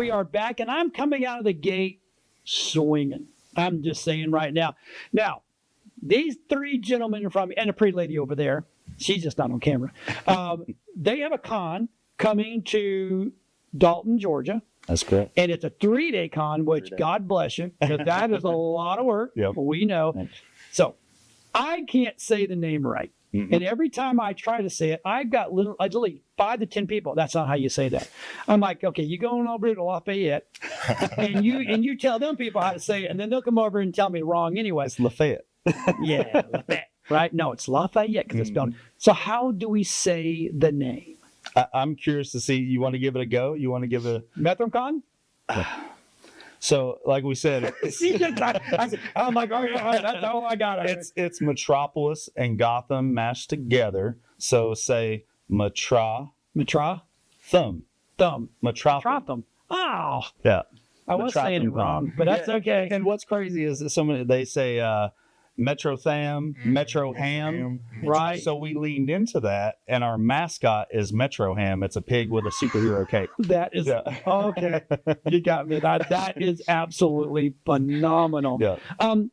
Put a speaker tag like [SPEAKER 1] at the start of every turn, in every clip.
[SPEAKER 1] we are back, and I'm coming out of the gate swinging. I'm just saying right now. Now, these three gentlemen in front of me, and a pretty lady over there, she's just not on camera. They have a con coming to Dalton, Georgia.
[SPEAKER 2] That's correct.
[SPEAKER 1] And it's a 3-day con, which God bless you, because that is a lot of work.
[SPEAKER 2] Yep.
[SPEAKER 1] We know.
[SPEAKER 2] Thanks.
[SPEAKER 1] So I can't say the name right.
[SPEAKER 2] Mhm.
[SPEAKER 1] And every time I try to say it, I've got literally 5 to 10 people. That's not how you say that. I'm like, okay, you going over to Lafayette, and you tell them people how to say it, and then they'll come over and tell me wrong anyway.
[SPEAKER 2] It's Lafayette.
[SPEAKER 1] Yeah, Lafayette, right? No, it's Lafayette because it's spelled. So how do we say the name?
[SPEAKER 2] I'm curious to see. You want to give it a go? You want to give it
[SPEAKER 1] METHROCON?
[SPEAKER 2] So, like we said,
[SPEAKER 1] I'm like, oh yeah, that's all I got.
[SPEAKER 2] it's Metropolis and Gotham mashed together. So say
[SPEAKER 1] Matra,
[SPEAKER 2] Thumb.
[SPEAKER 1] thumb,
[SPEAKER 2] Metropolis.
[SPEAKER 1] Oh,
[SPEAKER 2] Yeah.
[SPEAKER 1] I was saying it wrong, but that's okay.
[SPEAKER 2] And what's crazy is that they say Metro Tham, Metro Ham,
[SPEAKER 1] Right.
[SPEAKER 2] So we leaned into that, and our mascot is Metro Ham. It's a pig with a superhero cape.
[SPEAKER 1] That is okay. You got me. That is absolutely phenomenal.
[SPEAKER 2] Yeah.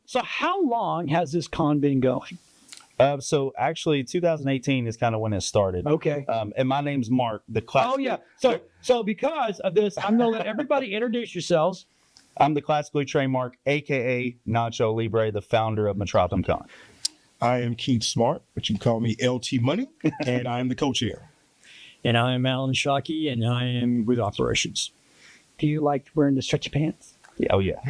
[SPEAKER 1] So how long has this con been going?
[SPEAKER 2] So actually, 2018 is kind of when it started.
[SPEAKER 1] Okay.
[SPEAKER 2] And my name's Mark. The class.
[SPEAKER 1] Oh yeah. So because of this, I'm gonna let everybody introduce yourselves.
[SPEAKER 2] I'm the classically trained Mark, aka Nacho Libre, the founder of METHROCON.
[SPEAKER 3] I am Keith Smart, but you can call me LT Money, and I am the co-chair.
[SPEAKER 4] And I am Alan Shockey, and I am with operations.
[SPEAKER 1] Do you like wearing the stretchy pants?
[SPEAKER 2] Yeah, oh yeah.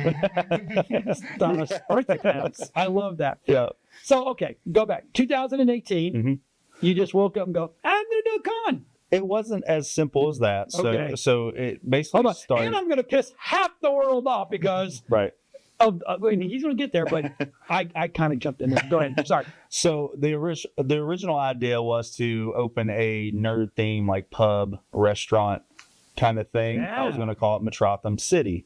[SPEAKER 1] Stretchy pants. I love that.
[SPEAKER 2] Yeah.
[SPEAKER 1] So okay, go back. 2018.
[SPEAKER 2] Mhm.
[SPEAKER 1] You just woke up and go, I'm gonna do a con.
[SPEAKER 2] It wasn't as simple as that. So
[SPEAKER 1] Okay.
[SPEAKER 2] so it basically
[SPEAKER 1] Hold on.
[SPEAKER 2] started.
[SPEAKER 1] And I'm gonna piss half the world off because
[SPEAKER 2] Right.
[SPEAKER 1] I mean, he's gonna get there, but I kind of jumped in there. Go ahead. Sorry.
[SPEAKER 2] So the original idea was to open a nerd theme like pub restaurant kind of thing. I was
[SPEAKER 1] Yeah.
[SPEAKER 2] going to call it Metrotham City,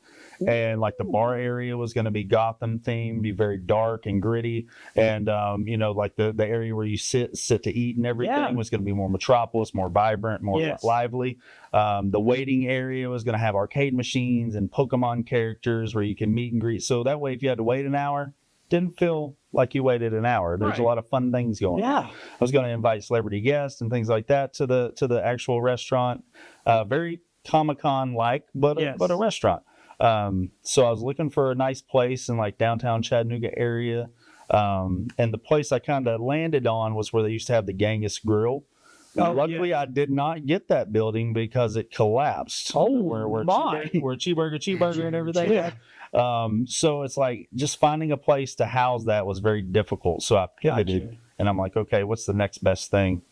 [SPEAKER 2] and like the bar area was going to be Gotham themed, be very dark and gritty, and like the area where you sit to eat and everything
[SPEAKER 1] Yeah.
[SPEAKER 2] was going to be more Metropolis, more vibrant, more
[SPEAKER 1] Yes.
[SPEAKER 2] lively. The waiting area was going to have arcade machines and Pokemon characters where you can meet and greet. So that way, if you had to wait an hour, didn't feel like you waited an hour. There's a
[SPEAKER 1] Right.
[SPEAKER 2] lot of fun things going on.
[SPEAKER 1] Yeah.
[SPEAKER 2] I was going to invite celebrity guests and things like that to the actual restaurant. Very Comic-Con like, but
[SPEAKER 1] Yes.
[SPEAKER 2] a restaurant. So I was looking for a nice place in like downtown Chattanooga area. And the place I kind of landed on was where they used to have the Genghis Grill.
[SPEAKER 1] Oh,
[SPEAKER 2] Luckily, I did not get that building because it collapsed.
[SPEAKER 1] Oh,
[SPEAKER 2] where
[SPEAKER 1] my.
[SPEAKER 2] where cheeseburger and everything.
[SPEAKER 1] Yeah.
[SPEAKER 2] So it's like just finding a place to house that was very difficult. So I pivoted,
[SPEAKER 1] Gotcha.
[SPEAKER 2] and I'm like, okay, what's the next best thing?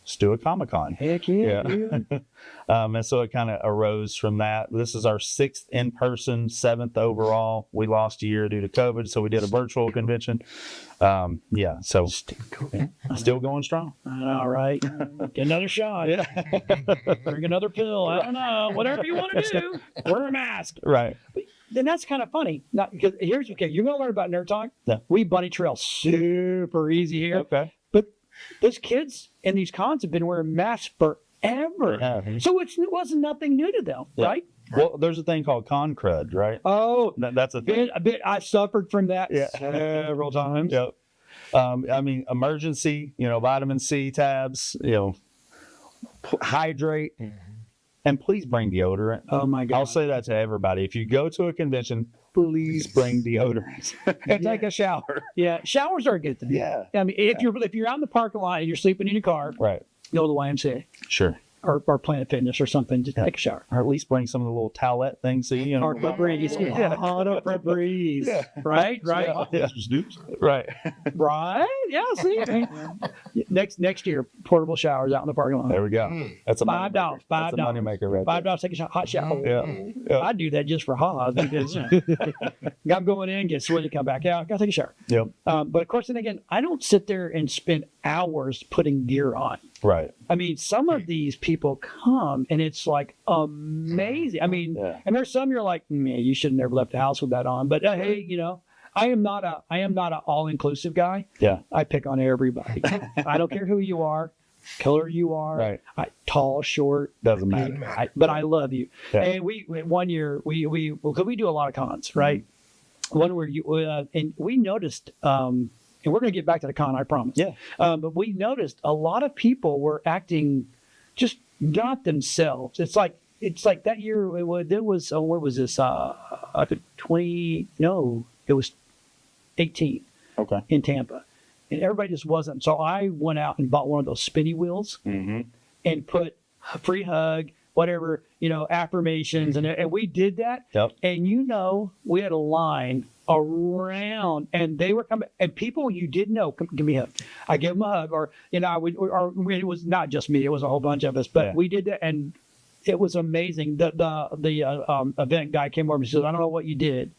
[SPEAKER 2] Let's do a Comic-Con.
[SPEAKER 1] Heck yeah.
[SPEAKER 2] Yeah. And so it kind of arose from that. This is our 6th in person, 7th overall. We lost a year due to COVID, so we did a virtual convention. So still going strong.
[SPEAKER 1] All right. Get another shot.
[SPEAKER 2] Yeah.
[SPEAKER 1] Drink another pill. I don't know. Whatever you want to do. Wear a mask.
[SPEAKER 2] Right.
[SPEAKER 1] Then that's kind of funny. Not because here's okay. You're gonna learn about Nerd Talk.
[SPEAKER 2] Yeah.
[SPEAKER 1] We bunny trail super easy here.
[SPEAKER 2] Okay.
[SPEAKER 1] But those kids in these cons have been wearing masks forever.
[SPEAKER 2] Yeah.
[SPEAKER 1] So it wasn't nothing new to them,
[SPEAKER 2] Yeah.
[SPEAKER 1] right?
[SPEAKER 2] Well, there's a thing called con crud, right?
[SPEAKER 1] Oh,
[SPEAKER 2] That's a thing.
[SPEAKER 1] a bit. I suffered from that
[SPEAKER 2] Yeah.
[SPEAKER 1] several times.
[SPEAKER 2] Yep. I mean, emergency, vitamin C tabs, hydrate, and please bring deodorant.
[SPEAKER 1] Oh my God.
[SPEAKER 2] I'll say that to everybody. If you go to a convention, please bring deodorant and take a shower.
[SPEAKER 1] Yeah, showers are a good thing.
[SPEAKER 2] Yeah.
[SPEAKER 1] I mean, if you're out in the parking lot and you're sleeping in your car,
[SPEAKER 2] Right.
[SPEAKER 1] go to the YMCA
[SPEAKER 2] Sure.
[SPEAKER 1] or Planet Fitness or something. Just take a shower.
[SPEAKER 2] Or at least bring some of the little towelette things so
[SPEAKER 1] Or Febreze. Yeah. Auto Febreze.
[SPEAKER 2] Yeah.
[SPEAKER 1] Right. Right.
[SPEAKER 2] Yeah.
[SPEAKER 3] Just
[SPEAKER 2] Right.
[SPEAKER 1] Right. Yeah. See. Next year, portable showers out in the parking lot.
[SPEAKER 2] There we go. That's a
[SPEAKER 1] $5.
[SPEAKER 2] That's a money maker right there.
[SPEAKER 1] $5. Take a hot shower.
[SPEAKER 2] Yeah.
[SPEAKER 1] I do that just for Haas because I'm going in, get sweaty, come back out, gotta take a shower.
[SPEAKER 2] Yep.
[SPEAKER 1] But of course, then again, I don't sit there and spend hours putting gear on.
[SPEAKER 2] Right.
[SPEAKER 1] I mean, some of these people come and it's like amazing. I mean,
[SPEAKER 2] Yeah.
[SPEAKER 1] and there's some you're like, man, you should have never left the house with that on. But hey, I am not an all inclusive guy.
[SPEAKER 2] Yeah.
[SPEAKER 1] I pick on everybody. I don't care who you are. color you are,
[SPEAKER 2] Right.
[SPEAKER 1] tall, short,
[SPEAKER 2] Doesn't matter.
[SPEAKER 1] but I love you.
[SPEAKER 2] Yeah.
[SPEAKER 1] And we one year because we do a lot of cons, right? One where and we noticed, and we're going to get back to the con, I promise.
[SPEAKER 2] Yeah.
[SPEAKER 1] But we noticed a lot of people were acting just not themselves. It's like that year. There was what was this? 20? No, it was 18
[SPEAKER 2] Okay.
[SPEAKER 1] in Tampa, and everybody just wasn't. So I went out and bought one of those spinny wheels
[SPEAKER 2] Mm-hmm.
[SPEAKER 1] and put a free hug, whatever, affirmations, and we did that.
[SPEAKER 2] Yep.
[SPEAKER 1] And we had a line around, and they were coming, and people you didn't know, come give me a hug. I give them a hug, or I would, or it was not just me; it was a whole bunch of us. But
[SPEAKER 2] Yeah.
[SPEAKER 1] we did that, and it was amazing. The event guy came over and said, "I don't know what you did,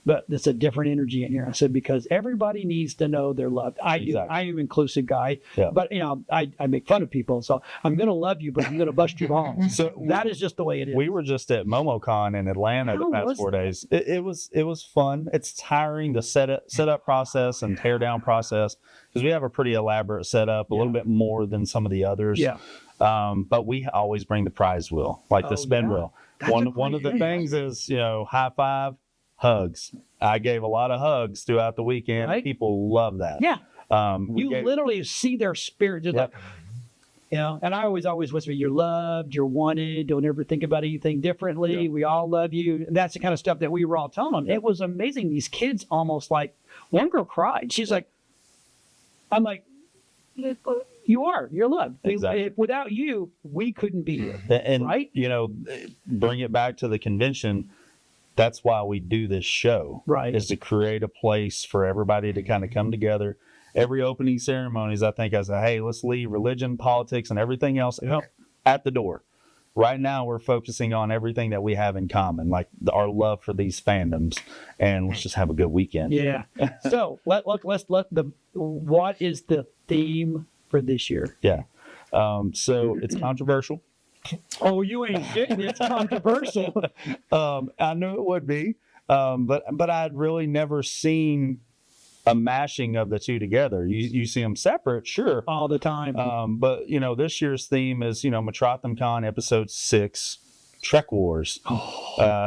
[SPEAKER 1] but there's a different energy in here." I said, because everybody needs to know they're loved. I do.
[SPEAKER 2] Exactly.
[SPEAKER 1] I am an inclusive guy,
[SPEAKER 2] Yeah.
[SPEAKER 1] but I make fun of people, so I'm going to love you, but I'm going to bust your balls.
[SPEAKER 2] So
[SPEAKER 1] That is just the way it is.
[SPEAKER 2] we were just at MomoCon in Atlanta the
[SPEAKER 1] How
[SPEAKER 2] past
[SPEAKER 1] was
[SPEAKER 2] 4 days. It was fun. It's tiring, the setup process and tear down process, because we have a pretty elaborate setup, a little bit more than some of the others.
[SPEAKER 1] Yeah.
[SPEAKER 2] But we always bring the prize wheel, like the
[SPEAKER 1] Oh,
[SPEAKER 2] spin
[SPEAKER 1] yeah.
[SPEAKER 2] wheel.
[SPEAKER 1] That's
[SPEAKER 2] One of the things is, high five, hugs. I gave a lot of hugs throughout the weekend.
[SPEAKER 1] Right.
[SPEAKER 2] People love that.
[SPEAKER 1] Yeah.
[SPEAKER 2] We
[SPEAKER 1] You
[SPEAKER 2] gave-
[SPEAKER 1] literally see their spirit just
[SPEAKER 2] Yep.
[SPEAKER 1] and I always whisper, you're loved, you're wanted, don't ever think about anything differently.
[SPEAKER 2] Yeah.
[SPEAKER 1] We all love you. And that's the kind of stuff that we were all telling them. It was amazing. These kids almost one girl cried. She's like, I'm like, you're loved.
[SPEAKER 2] Exactly.
[SPEAKER 1] Without you, we couldn't be here.
[SPEAKER 2] And
[SPEAKER 1] Right?
[SPEAKER 2] bring it back to the convention. That's why we do this show,
[SPEAKER 1] Right.
[SPEAKER 2] Is to create a place for everybody to kind of come together. Every opening ceremonies, I think, I say, hey, let's leave religion, politics, and everything else at the door. Right now, we're focusing on everything that we have in common, like our love for these fandoms, and let's just have a good weekend.
[SPEAKER 1] Yeah. So what is the theme for this year?
[SPEAKER 2] Yeah. So it's controversial.
[SPEAKER 1] Oh, you ain't shitting. It's controversial.
[SPEAKER 2] I knew it would be, but I'd really never seen a mashing of the two together. You see them separate, sure,
[SPEAKER 1] All the time.
[SPEAKER 2] but this year's theme is METHROCON Episode 6, Trek Wars.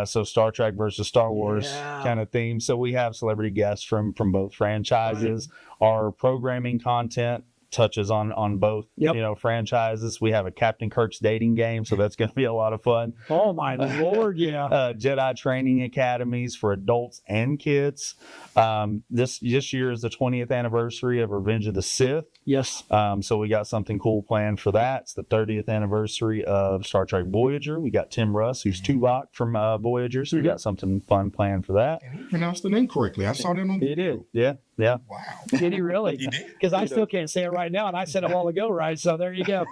[SPEAKER 2] So Star Trek versus Star Wars
[SPEAKER 1] Yeah.
[SPEAKER 2] kind of theme. So we have celebrity guests from both franchises. Our programming content touches on both franchises. We have a Captain Kirk's dating game, so that's going to be a lot of fun.
[SPEAKER 1] Oh my Lord, yeah.
[SPEAKER 2] Jedi training academies for adults and kids. This year is the 20th anniversary of Revenge of the Sith.
[SPEAKER 1] Yes.
[SPEAKER 2] So we got something cool planned for that. It's the 30th anniversary of Star Trek Voyager. We got Tim Russ, who's Tuvok from Voyager. So we got something fun planned for that.
[SPEAKER 3] And he pronounced the name correctly. I saw that on
[SPEAKER 2] He did. Yeah. Yeah.
[SPEAKER 3] Wow.
[SPEAKER 1] Did he really?
[SPEAKER 3] He did.
[SPEAKER 1] Because I still can't say it right now, and I said it a while ago, right? So there you go.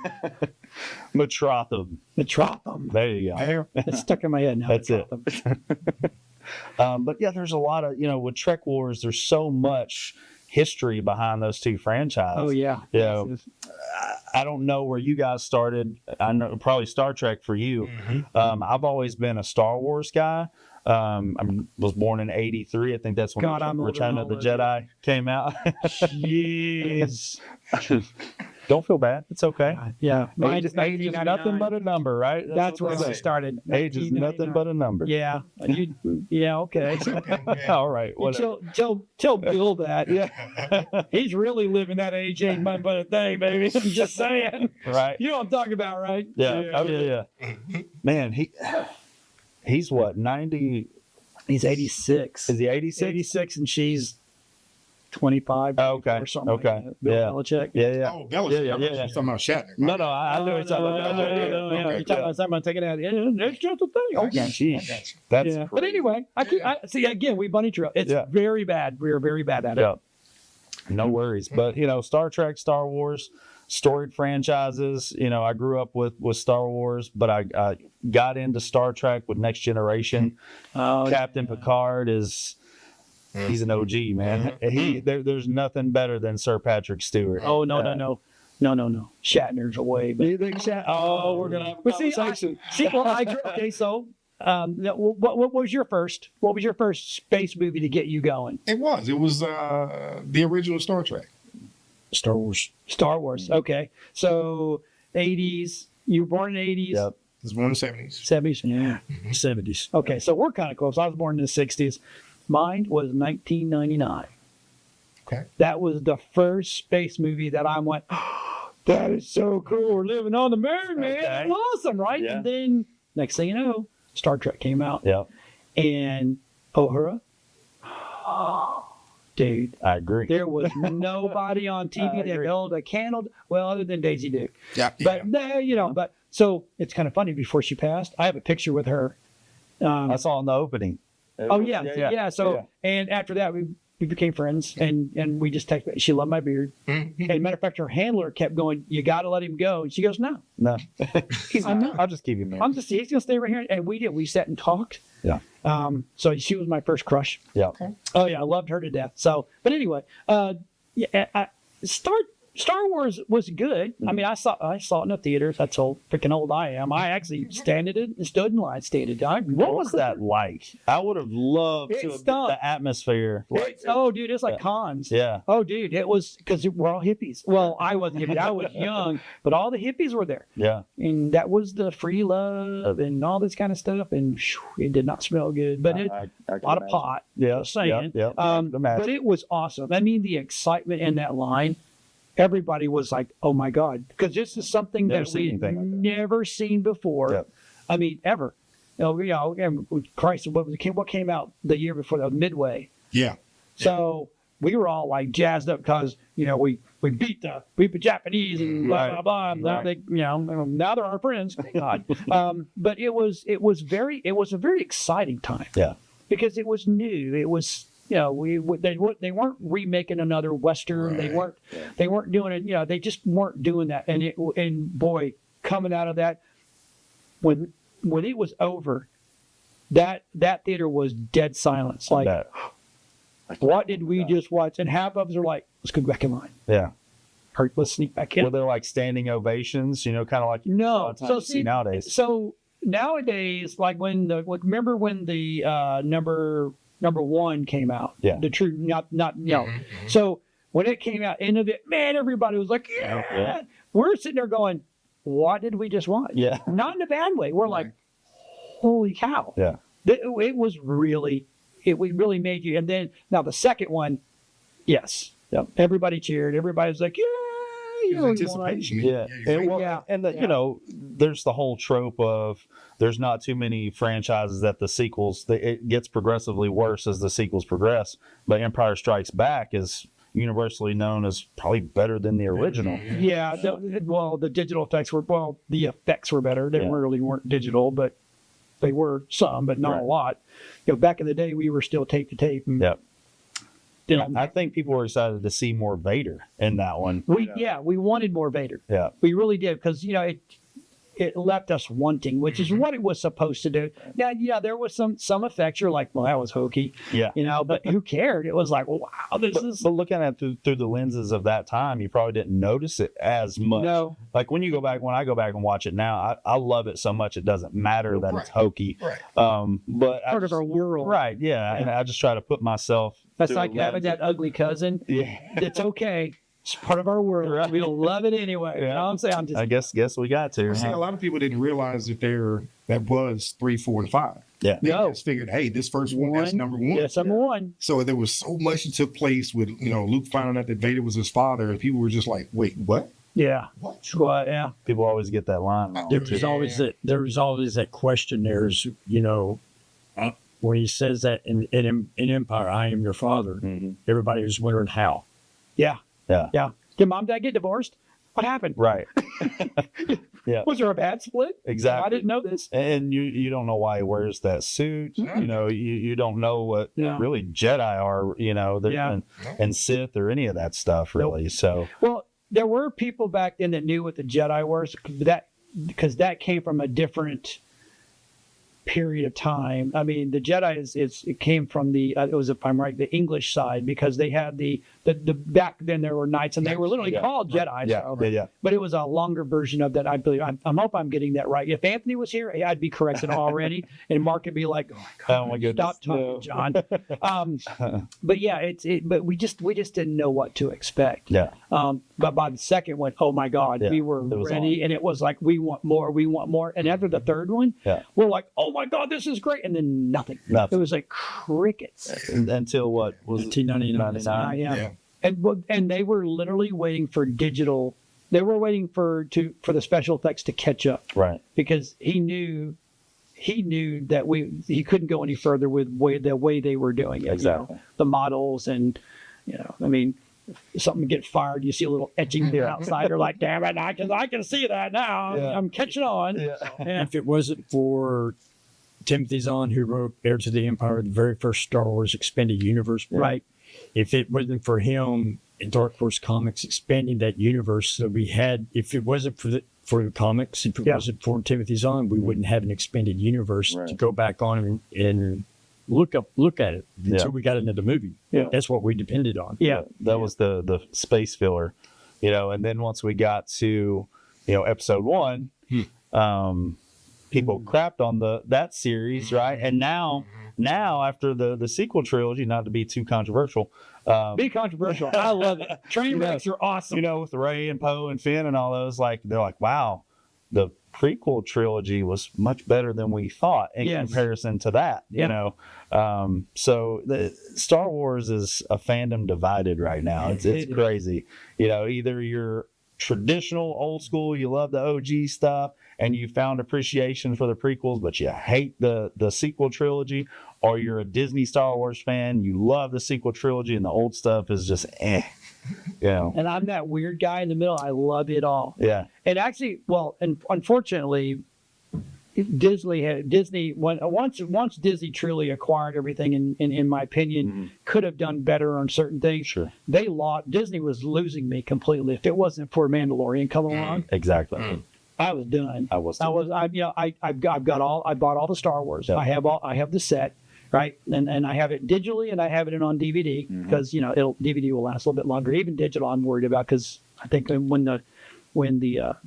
[SPEAKER 2] METHROCON.
[SPEAKER 1] Metrotham.
[SPEAKER 2] There you go.
[SPEAKER 1] It's stuck in my head now.
[SPEAKER 2] That's it.
[SPEAKER 1] Metrotham.
[SPEAKER 2] But yeah, there's a lot of, with Trek Wars, there's so much history behind those two franchises.
[SPEAKER 1] Oh yeah.
[SPEAKER 2] Yeah. I don't know where you guys started. I know probably Star Trek for you. I've always been a Star Wars guy. I was born in '83. I think that's when
[SPEAKER 1] God, I'm older
[SPEAKER 2] Return
[SPEAKER 1] than
[SPEAKER 2] of the
[SPEAKER 1] all of you.
[SPEAKER 2] Jedi came out.
[SPEAKER 1] Jeez.
[SPEAKER 2] Don't feel bad. It's okay.
[SPEAKER 1] Yeah.
[SPEAKER 2] Age is nothing
[SPEAKER 1] 1999.
[SPEAKER 2] but a number, right?
[SPEAKER 1] That's
[SPEAKER 2] what
[SPEAKER 1] where
[SPEAKER 2] they
[SPEAKER 1] I
[SPEAKER 2] say.
[SPEAKER 1] started.
[SPEAKER 2] Age is nothing but a number.
[SPEAKER 1] Yeah. Yeah. Okay.
[SPEAKER 2] All right. Whatever.
[SPEAKER 1] Tell Bill that.
[SPEAKER 2] Yeah.
[SPEAKER 1] He's really living that age ain't nothing but a thing, baby. I'm just saying.
[SPEAKER 2] Right.
[SPEAKER 1] You know what I'm talking about, right?
[SPEAKER 2] Yeah. Oh yeah. Man, he's what, 90?
[SPEAKER 1] He's 86.
[SPEAKER 2] Is he 86?
[SPEAKER 1] 86, and she's 25.
[SPEAKER 2] Oh, okay.
[SPEAKER 1] Or something
[SPEAKER 2] Okay.
[SPEAKER 1] like that. Bill
[SPEAKER 2] Yeah.
[SPEAKER 1] Belichick.
[SPEAKER 2] Yeah. Yeah.
[SPEAKER 3] Oh, Belichick.
[SPEAKER 2] Yeah,
[SPEAKER 3] I
[SPEAKER 2] yeah,
[SPEAKER 3] thought
[SPEAKER 2] yeah.
[SPEAKER 3] you were talking about Shatner.
[SPEAKER 2] No, I know it's
[SPEAKER 1] No,
[SPEAKER 2] about.
[SPEAKER 1] yeah.
[SPEAKER 3] Okay.
[SPEAKER 1] You're talking about someone taking it out. It's just a thing.
[SPEAKER 3] I
[SPEAKER 1] Okay.
[SPEAKER 3] got you. I got you.
[SPEAKER 2] That's
[SPEAKER 1] Yeah. But anyway, I see again. We bunny trail. It's
[SPEAKER 2] Yeah.
[SPEAKER 1] very bad. We're very bad at it.
[SPEAKER 2] yeah. No worries. But Star Trek, Star Wars, storied franchises. I grew up with Star Wars, but I got into Star Trek with Next Generation.
[SPEAKER 1] Oh,
[SPEAKER 2] Captain Picard he's an OG, man. There's nothing better than Sir Patrick Stewart.
[SPEAKER 1] Oh no. Shatner's away. But
[SPEAKER 2] You think Oh, we're gonna have a
[SPEAKER 1] But see,
[SPEAKER 2] conversation.
[SPEAKER 1] okay. So, what was your first? What was your first space movie to get you going?
[SPEAKER 3] It was the original Star Trek.
[SPEAKER 4] Star Wars.
[SPEAKER 1] Star Wars. Okay. So 80s. You were born in the 80s,
[SPEAKER 2] Yep.
[SPEAKER 3] I was born in the 70s.
[SPEAKER 1] 70s. Yeah.
[SPEAKER 4] 70s.
[SPEAKER 1] Okay. So we're kind of close. I was born in the 60s. Mine was 1999.
[SPEAKER 3] Okay.
[SPEAKER 1] That was the first space movie that I went, oh, that is so cool. We're living on the moon, man.
[SPEAKER 2] Okay.
[SPEAKER 1] That's awesome, right?
[SPEAKER 2] Yeah.
[SPEAKER 1] And then next thing you know, Star Trek came out.
[SPEAKER 2] Yep.
[SPEAKER 1] And Uhura. Dude,
[SPEAKER 2] I agree.
[SPEAKER 1] there was nobody on TV that
[SPEAKER 2] agree.
[SPEAKER 1] held a candle. Well, other than Daisy Duke.
[SPEAKER 3] Yeah.
[SPEAKER 1] But no, you know, but so it's kind of funny. Before she passed, I have a picture with her.
[SPEAKER 2] I saw in the opening.
[SPEAKER 1] Oh yeah. So and after that, we became friends, and we just texted. She loved my beard.
[SPEAKER 3] Mhm.
[SPEAKER 1] And matter of fact, her handler kept going, "You got to let him go." And she goes, "No,
[SPEAKER 2] No.
[SPEAKER 1] I'm not.
[SPEAKER 2] I'll just keep him there.
[SPEAKER 1] He's gonna stay right here." And we did. We sat and talked.
[SPEAKER 2] Yeah.
[SPEAKER 1] So she was my first crush.
[SPEAKER 2] Yeah.
[SPEAKER 1] Oh yeah, I loved her to death. So, but anyway, Star Wars was good. I mean, I saw it in the theaters. That's how freaking old I am. I actually stood in line, standed.
[SPEAKER 2] What was that like? I would have loved
[SPEAKER 1] It
[SPEAKER 2] to have
[SPEAKER 1] stunk.
[SPEAKER 2] the atmosphere.
[SPEAKER 1] Oh, dude, it's like cons.
[SPEAKER 2] Yeah.
[SPEAKER 1] Oh, dude, it was because we're all hippies. Well, I wasn't hippie. I was young, but all the hippies were there,
[SPEAKER 2] Yeah.
[SPEAKER 1] and that was the free love and all this kind of stuff. And it did not smell good, but it
[SPEAKER 2] I
[SPEAKER 1] a lot of pot.
[SPEAKER 2] Yeah.
[SPEAKER 1] Just saying.
[SPEAKER 2] Yeah.
[SPEAKER 1] But it was awesome. I mean, the excitement in that line. Everybody was like, "Oh my God!" Because this is something
[SPEAKER 2] Never
[SPEAKER 1] that
[SPEAKER 2] seen
[SPEAKER 1] we
[SPEAKER 2] anything like that.
[SPEAKER 1] never seen before.
[SPEAKER 2] Yep.
[SPEAKER 1] I mean, ever. And Christ, what came out the year before that? Midway.
[SPEAKER 3] Yeah.
[SPEAKER 1] So we were all like jazzed up because we beat the Japanese and blah blah blah. Now they now they're our friends. Thank God. But it was a very exciting time.
[SPEAKER 2] Yeah.
[SPEAKER 1] Because it was new. It was. They weren't remaking another Western.
[SPEAKER 3] Right.
[SPEAKER 1] They weren't doing it. They just weren't doing that. And boy, coming out of that, when it was over, that theater was dead silence. Like,
[SPEAKER 2] Bet.
[SPEAKER 1] what did we just watch? And half of us are like, let's go back in line.
[SPEAKER 2] Yeah.
[SPEAKER 1] Or let's sneak back in.
[SPEAKER 2] Were there like standing ovations? Kind of like a
[SPEAKER 1] No.
[SPEAKER 2] lot of times you see nowadays.
[SPEAKER 1] So nowadays, like remember when the number one came out?
[SPEAKER 2] Yeah.
[SPEAKER 1] The true, not. So when it came out, end of it, man, everybody was like, yeah.
[SPEAKER 2] Yeah.
[SPEAKER 1] We're sitting there going, what did we just watch?
[SPEAKER 2] Yeah.
[SPEAKER 1] Not in a bad way. We're like, holy cow.
[SPEAKER 2] Yeah.
[SPEAKER 1] It was really, it really made you. And then now the second one, yes.
[SPEAKER 2] Yep.
[SPEAKER 1] Everybody cheered. Everybody was like, yeah.
[SPEAKER 3] It was anticipation.
[SPEAKER 2] Yeah.
[SPEAKER 3] You're
[SPEAKER 2] And,
[SPEAKER 3] right.
[SPEAKER 1] Yeah.
[SPEAKER 2] and there's the whole trope of there's not too many franchises that the sequels, it gets progressively worse as the sequels progress. But Empire Strikes Back is universally known as probably better than the original.
[SPEAKER 1] Yeah, the digital effects were the effects were better. They
[SPEAKER 2] Yeah.
[SPEAKER 1] really weren't digital, but they were some, but not
[SPEAKER 2] Right.
[SPEAKER 1] a lot. Back in the day, we were still tape to tape. And,
[SPEAKER 2] Yep.
[SPEAKER 1] I
[SPEAKER 2] I think people were excited to see more Vader in that one.
[SPEAKER 1] we wanted more Vader.
[SPEAKER 2] Yeah.
[SPEAKER 1] We really did because it left us wanting, which is what it was supposed to do. Now, there was some effects. You're like, well, that was hokey,
[SPEAKER 2] Yeah.
[SPEAKER 1] but who cared? It was like, wow, this is
[SPEAKER 2] But looking at it through the lenses of that time, you probably didn't notice it as much.
[SPEAKER 1] No.
[SPEAKER 2] Like when I go back and watch it now, I love it so much it doesn't matter that it's
[SPEAKER 3] Right.
[SPEAKER 2] hokey.
[SPEAKER 3] Right.
[SPEAKER 2] But
[SPEAKER 1] part of our world.
[SPEAKER 2] right, yeah, and I just try to put myself.
[SPEAKER 1] That's
[SPEAKER 2] through
[SPEAKER 1] like
[SPEAKER 2] the
[SPEAKER 1] having
[SPEAKER 2] lens.
[SPEAKER 1] that ugly cousin.
[SPEAKER 2] Yeah,
[SPEAKER 1] It's okay. It's part of our world.
[SPEAKER 2] Right.
[SPEAKER 1] We'll love it anyway. You know what I'm saying? I'm just
[SPEAKER 2] I guess we got to.
[SPEAKER 3] See, a lot of people didn't realize that was 3, 4, and 5.
[SPEAKER 2] Yeah.
[SPEAKER 3] They
[SPEAKER 1] No.
[SPEAKER 3] just figured, hey, this first one, that's number one.
[SPEAKER 1] Yes, number one.
[SPEAKER 3] So there was so much that took place with, Luke finding out that Vader was his father, and people were just like, wait, what?
[SPEAKER 1] Yeah.
[SPEAKER 3] What?
[SPEAKER 1] Well, yeah.
[SPEAKER 2] People always get that line wrong.
[SPEAKER 3] Oh,
[SPEAKER 4] There was always that question. There's, when he says that in Empire, I am your father.
[SPEAKER 2] Mhm.
[SPEAKER 4] Everybody was wondering how.
[SPEAKER 1] Yeah.
[SPEAKER 2] Yeah.
[SPEAKER 1] Yeah. Did mom and dad get divorced? What happened?
[SPEAKER 2] Right. Yeah.
[SPEAKER 1] Was there a bad split?
[SPEAKER 2] Exactly.
[SPEAKER 1] I didn't know this.
[SPEAKER 2] And you don't know why he wears that suit. You don't know what
[SPEAKER 1] Yeah.
[SPEAKER 2] really Jedi are,
[SPEAKER 1] Yeah.
[SPEAKER 2] and Sith or any of that stuff really. So
[SPEAKER 1] Well, there were people back then that knew what the Jedi were, because that came from a different period of time. I mean, the Jedi it came from it was, if I'm right, the English side, because they had the back then there were knights and they were literally called Jedi.
[SPEAKER 2] Yeah,
[SPEAKER 1] so-
[SPEAKER 2] yeah.
[SPEAKER 1] But it was a longer version of that. I believe. I hope I'm getting that right. If Anthony was here, I'd be corrected already, and Mark would be like,
[SPEAKER 2] Oh my goodness.
[SPEAKER 1] "Stop talking, John." But yeah, but we just didn't know what to expect.
[SPEAKER 2] Yeah.
[SPEAKER 1] But by the second one, oh my God,
[SPEAKER 2] Yeah,
[SPEAKER 1] we were
[SPEAKER 2] it was
[SPEAKER 1] ready, and it was like, we want more. And after the third one,
[SPEAKER 2] Yeah.
[SPEAKER 1] we're like, oh my God, this is great, and then nothing.
[SPEAKER 2] Nothing.
[SPEAKER 1] It was like crickets.
[SPEAKER 2] Until what was it?
[SPEAKER 4] 1999.
[SPEAKER 1] Yeah. And they were literally waiting for digital. They were waiting for the special effects to catch up,
[SPEAKER 2] Right.
[SPEAKER 1] because he knew that he couldn't go any further with the way they were doing it.
[SPEAKER 2] Exactly.
[SPEAKER 1] The models, and I mean, if something get fired, you see a little etching there outside. They're like, damn it, I can see that now.
[SPEAKER 2] Yeah.
[SPEAKER 1] I'm catching on.
[SPEAKER 2] Yeah.
[SPEAKER 1] And
[SPEAKER 4] If it wasn't for Timothy Zahn, who wrote Heir to the Empire, the very first Star Wars expanded universe book,
[SPEAKER 1] right.
[SPEAKER 4] if it wasn't for him and Dark Horse Comics expanding that universe, so we had, if it wasn't for the comics, if it
[SPEAKER 1] Yeah.
[SPEAKER 4] wasn't for Timothy Zahn, we wouldn't have an expanded universe
[SPEAKER 2] Right.
[SPEAKER 4] to go back on and look at it until we got into the movie.
[SPEAKER 1] Yeah.
[SPEAKER 4] That's what we depended on.
[SPEAKER 1] Yeah.
[SPEAKER 2] That was the space filler, and then once we got to, episode 1, people crapped on that series, right? And now after the sequel trilogy, not to be too controversial,
[SPEAKER 1] Be controversial. I love it. Train wrecks are awesome.
[SPEAKER 2] with Ray and Poe and Finn and all those, they're like, wow, the prequel trilogy was much better than we thought in
[SPEAKER 1] Yes.
[SPEAKER 2] comparison to that,
[SPEAKER 1] Yeah.
[SPEAKER 2] So the Star Wars is a fandom divided right now. It's
[SPEAKER 1] It is.
[SPEAKER 2] crazy. Either you're traditional, old school, you love the OG stuff, and you found appreciation for the prequels, but you hate the sequel trilogy, or you're a Disney Star Wars fan, you love the sequel trilogy, and the old stuff is just
[SPEAKER 1] And I'm that weird guy in the middle. I love it all.
[SPEAKER 2] Yeah.
[SPEAKER 1] And actually, and unfortunately, Disney once Disney truly acquired everything, in my opinion, could have done better on certain things.
[SPEAKER 2] Sure.
[SPEAKER 1] Disney was losing me completely. If it wasn't for Mandalorian coming along,
[SPEAKER 2] Exactly.
[SPEAKER 1] I was done.
[SPEAKER 2] I was.
[SPEAKER 1] I bought all the Star Wars.
[SPEAKER 2] Yep.
[SPEAKER 1] I have the set, right? And I have it digitally, and I have it on DVD, because DVD will last a little bit longer. Even digital, I'm worried about, because I think when the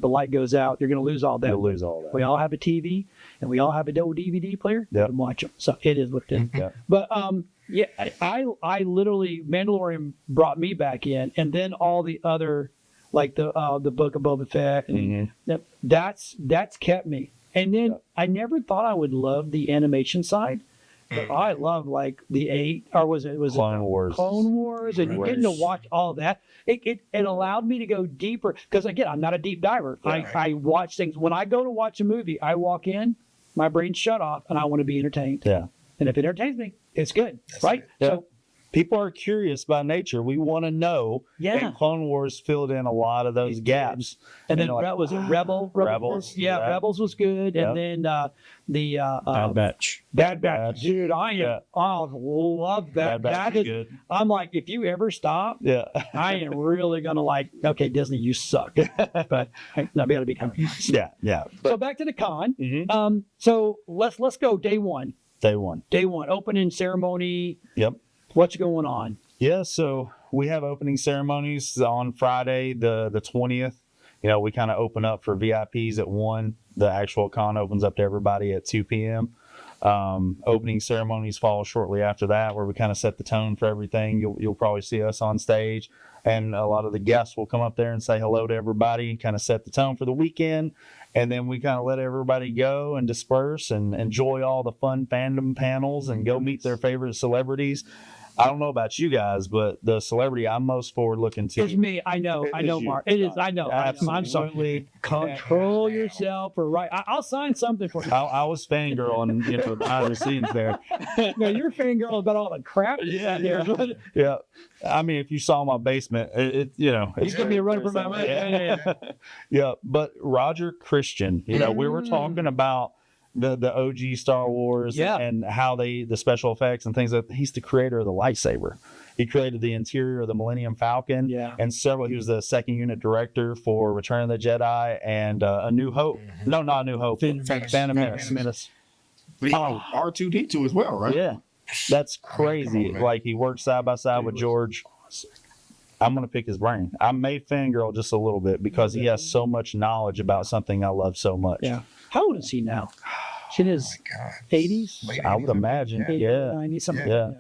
[SPEAKER 1] light goes out, you're going to lose all that.
[SPEAKER 2] You'll lose all that.
[SPEAKER 1] We all have a TV, and we all have a old DVD player.
[SPEAKER 2] Yep.
[SPEAKER 1] And watch them. So it is what it is.
[SPEAKER 2] Yeah.
[SPEAKER 1] But yeah, I literally, Mandalorian brought me back in, and then all the other, like the Book of Boba Fett, and that's kept me. And then I never thought I would love the animation side, but I love like the 8, or was it
[SPEAKER 2] Clone Wars.
[SPEAKER 1] Clone Wars, and getting to watch all that. It allowed me to go deeper, because again, I'm not a deep diver. I watch things. When I go to watch a movie, I walk in, my brain's shut off, and I want to be entertained.
[SPEAKER 2] Yeah.
[SPEAKER 1] And if it entertains me, it's good, right?
[SPEAKER 2] Yeah.
[SPEAKER 1] So
[SPEAKER 2] People are curious by nature. We want to know.
[SPEAKER 1] Yeah.
[SPEAKER 2] And Clone Wars filled in a lot of those gaps.
[SPEAKER 1] and then
[SPEAKER 2] they're like,
[SPEAKER 1] was it Rebel?
[SPEAKER 2] Rebels.
[SPEAKER 1] Yeah,
[SPEAKER 2] Yeah.
[SPEAKER 1] Rebels was good.
[SPEAKER 2] Yep.
[SPEAKER 1] And then the
[SPEAKER 4] Bad Batch.
[SPEAKER 1] Bad Batch. Dude, I
[SPEAKER 2] Yeah.
[SPEAKER 1] love that.
[SPEAKER 2] Bad Batch
[SPEAKER 1] That
[SPEAKER 2] is
[SPEAKER 1] is
[SPEAKER 2] good.
[SPEAKER 1] I'm like, if you ever stop,
[SPEAKER 2] Yeah.
[SPEAKER 1] I am really gonna like, okay, Disney, you suck. But hey, I'll be able to be kind of nice.
[SPEAKER 2] Yeah. Yeah.
[SPEAKER 1] So back to the con.
[SPEAKER 2] Mhm.
[SPEAKER 1] So let's go day one.
[SPEAKER 2] Day one.
[SPEAKER 1] Day one, opening ceremony.
[SPEAKER 2] Yep.
[SPEAKER 1] What's going on?
[SPEAKER 2] Yeah, so we have opening ceremonies on Friday, the 20th. We kind of open up for VIPs at 1. The actual con opens up to everybody at 2 p.m. Opening ceremonies follow shortly after that, where we kind of set the tone for everything. You'll probably see us on stage, and a lot of the guests will come up there and say hello to everybody, kind of set the tone for the weekend. And then we kind of let everybody go and disperse and enjoy all the fun fandom panels and go meet their favorite celebrities. I don't know about you guys, but the celebrity I'm most forward looking to.
[SPEAKER 1] It's me. I know,
[SPEAKER 2] you.
[SPEAKER 1] Mark. It is. I know. I'm sorry.
[SPEAKER 2] Absolutely.
[SPEAKER 1] Control yourself, or right. I'll sign something for you.
[SPEAKER 2] I was fangirling, behind the scenes there.
[SPEAKER 1] No, you're fangirl about all the crap.
[SPEAKER 2] Yeah. I mean, if you saw my basement,
[SPEAKER 1] You give me a run for my money.
[SPEAKER 2] Yeah. Yeah. But Roger Christian, we were talking about the OG Star Wars
[SPEAKER 1] Yeah.
[SPEAKER 2] and how the special effects and things he's the creator of the lightsaber. He created the interior of the Millennium Falcon.
[SPEAKER 1] Yeah.
[SPEAKER 2] And he was the second unit director for Return of the Jedi and A New Hope. No, not A New Hope.
[SPEAKER 3] Phantom
[SPEAKER 2] Phantom
[SPEAKER 3] Menace.
[SPEAKER 2] Menace.
[SPEAKER 3] But R2D2 as well, right?
[SPEAKER 2] Yeah, that's crazy.
[SPEAKER 3] Come on, man.
[SPEAKER 2] Like he worked side by side with George. I'm gonna pick his brain. I may fangirl just a little bit because he has so much knowledge about something I love so much.
[SPEAKER 1] Yeah. How old is he now? He's in his
[SPEAKER 3] God.
[SPEAKER 1] 80s?
[SPEAKER 3] Late
[SPEAKER 2] I would
[SPEAKER 3] 80s.
[SPEAKER 2] imagine.
[SPEAKER 3] Yeah.
[SPEAKER 2] Yeah.
[SPEAKER 1] 90s, something
[SPEAKER 2] Yeah.
[SPEAKER 1] like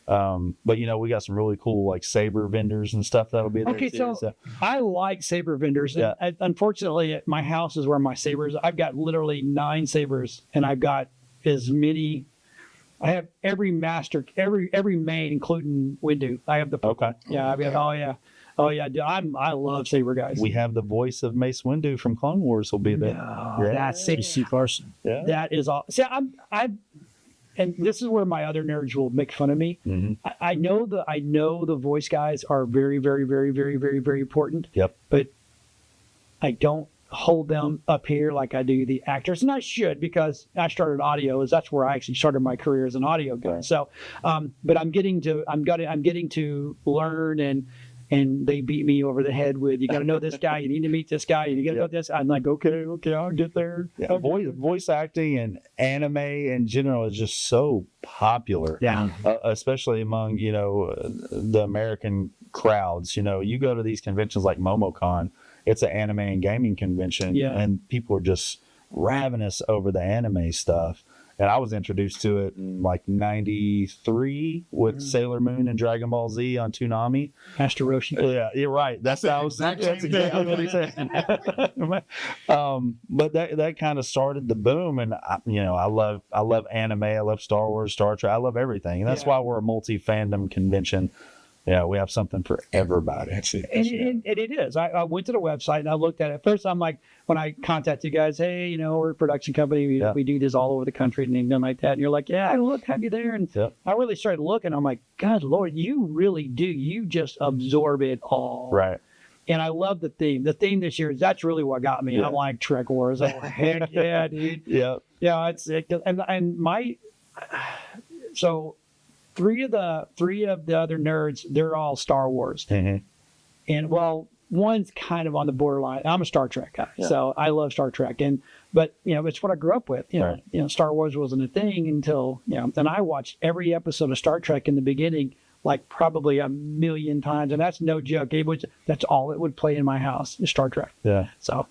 [SPEAKER 1] that.
[SPEAKER 2] But we got some really cool like saber vendors and stuff that'll be there.
[SPEAKER 1] Okay,
[SPEAKER 2] too,
[SPEAKER 1] so I like saber vendors.
[SPEAKER 2] Yeah.
[SPEAKER 1] Unfortunately, at my house is where my sabers. I've got literally 9 sabers, and I've got as many. I have every master, every main, including Windu. I have the.
[SPEAKER 2] okay.
[SPEAKER 1] Yeah, I've got. Oh yeah. Dude, I love saber guys.
[SPEAKER 2] We have the voice of Mace Windu from Clone Wars will be there.
[SPEAKER 1] No,
[SPEAKER 2] Yeah.
[SPEAKER 1] that's
[SPEAKER 4] C.C. Carson.
[SPEAKER 2] Yeah.
[SPEAKER 1] that is all. See, and this is where my other nerds will make fun of me.
[SPEAKER 2] Mhm.
[SPEAKER 1] I know the voice guys are very, very, very, very, very, very important.
[SPEAKER 2] Yep.
[SPEAKER 1] But I don't hold them up here like I do the actors, and I should because I started audio. That's where I actually started my career as an audio guy.
[SPEAKER 2] Right.
[SPEAKER 1] So, but I'm getting to learn and they beat me over the head with, you got to know this guy, you need to meet this guy, you got to know this. I'm like, okay, I'll get there.
[SPEAKER 2] Yeah, voice acting and anime in general is just so popular.
[SPEAKER 1] Yeah.
[SPEAKER 2] Especially among the American crowds. You go to these conventions like MomoCon, it's an anime and gaming convention,
[SPEAKER 1] Yeah.
[SPEAKER 2] and people are just ravenous over the anime stuff. And I was introduced to it in like '93 with Sailor Moon and Dragon Ball Z on Toonami.
[SPEAKER 1] Master Roshi.
[SPEAKER 2] Yeah, you're right. That's exactly what he said. But that kind of started the boom, and I love anime. I love Star Wars, Star Trek. I love everything, and that's
[SPEAKER 1] Yeah.
[SPEAKER 2] why we're a multi-fandom convention. Yeah, we have something for everybody.
[SPEAKER 3] That's it.
[SPEAKER 1] And it is. I went to the website and I looked at it. First, I'm like, when I contacted you guys, hey, we're a production company.
[SPEAKER 2] Yeah.
[SPEAKER 1] We do this all over the country and anything like that. And you're like, yeah, look, have you there? And
[SPEAKER 2] Yep.
[SPEAKER 1] I really started looking. I'm like, God, Lord, you really do. You just absorb it all.
[SPEAKER 2] Right.
[SPEAKER 1] And I love the theme. The theme this year, that's really what got me.
[SPEAKER 2] Yeah.
[SPEAKER 1] I'm like, Trek Wars. I'm like, heck yeah, dude.
[SPEAKER 2] Yeah.
[SPEAKER 1] Yeah, and my so three of the other nerds, they're all Star Wars.
[SPEAKER 2] Mhm.
[SPEAKER 1] And well, one's kind of on the borderline. I'm a Star Trek guy,
[SPEAKER 2] Yeah.
[SPEAKER 1] so I love Star Trek. But it's what I grew up with.
[SPEAKER 2] Right.
[SPEAKER 1] Star Wars wasn't a thing until and I watched every episode of Star Trek in the beginning, like probably a million times, and that's no joke. That's all it would play in my house is Star Trek.
[SPEAKER 2] Yeah.
[SPEAKER 1] So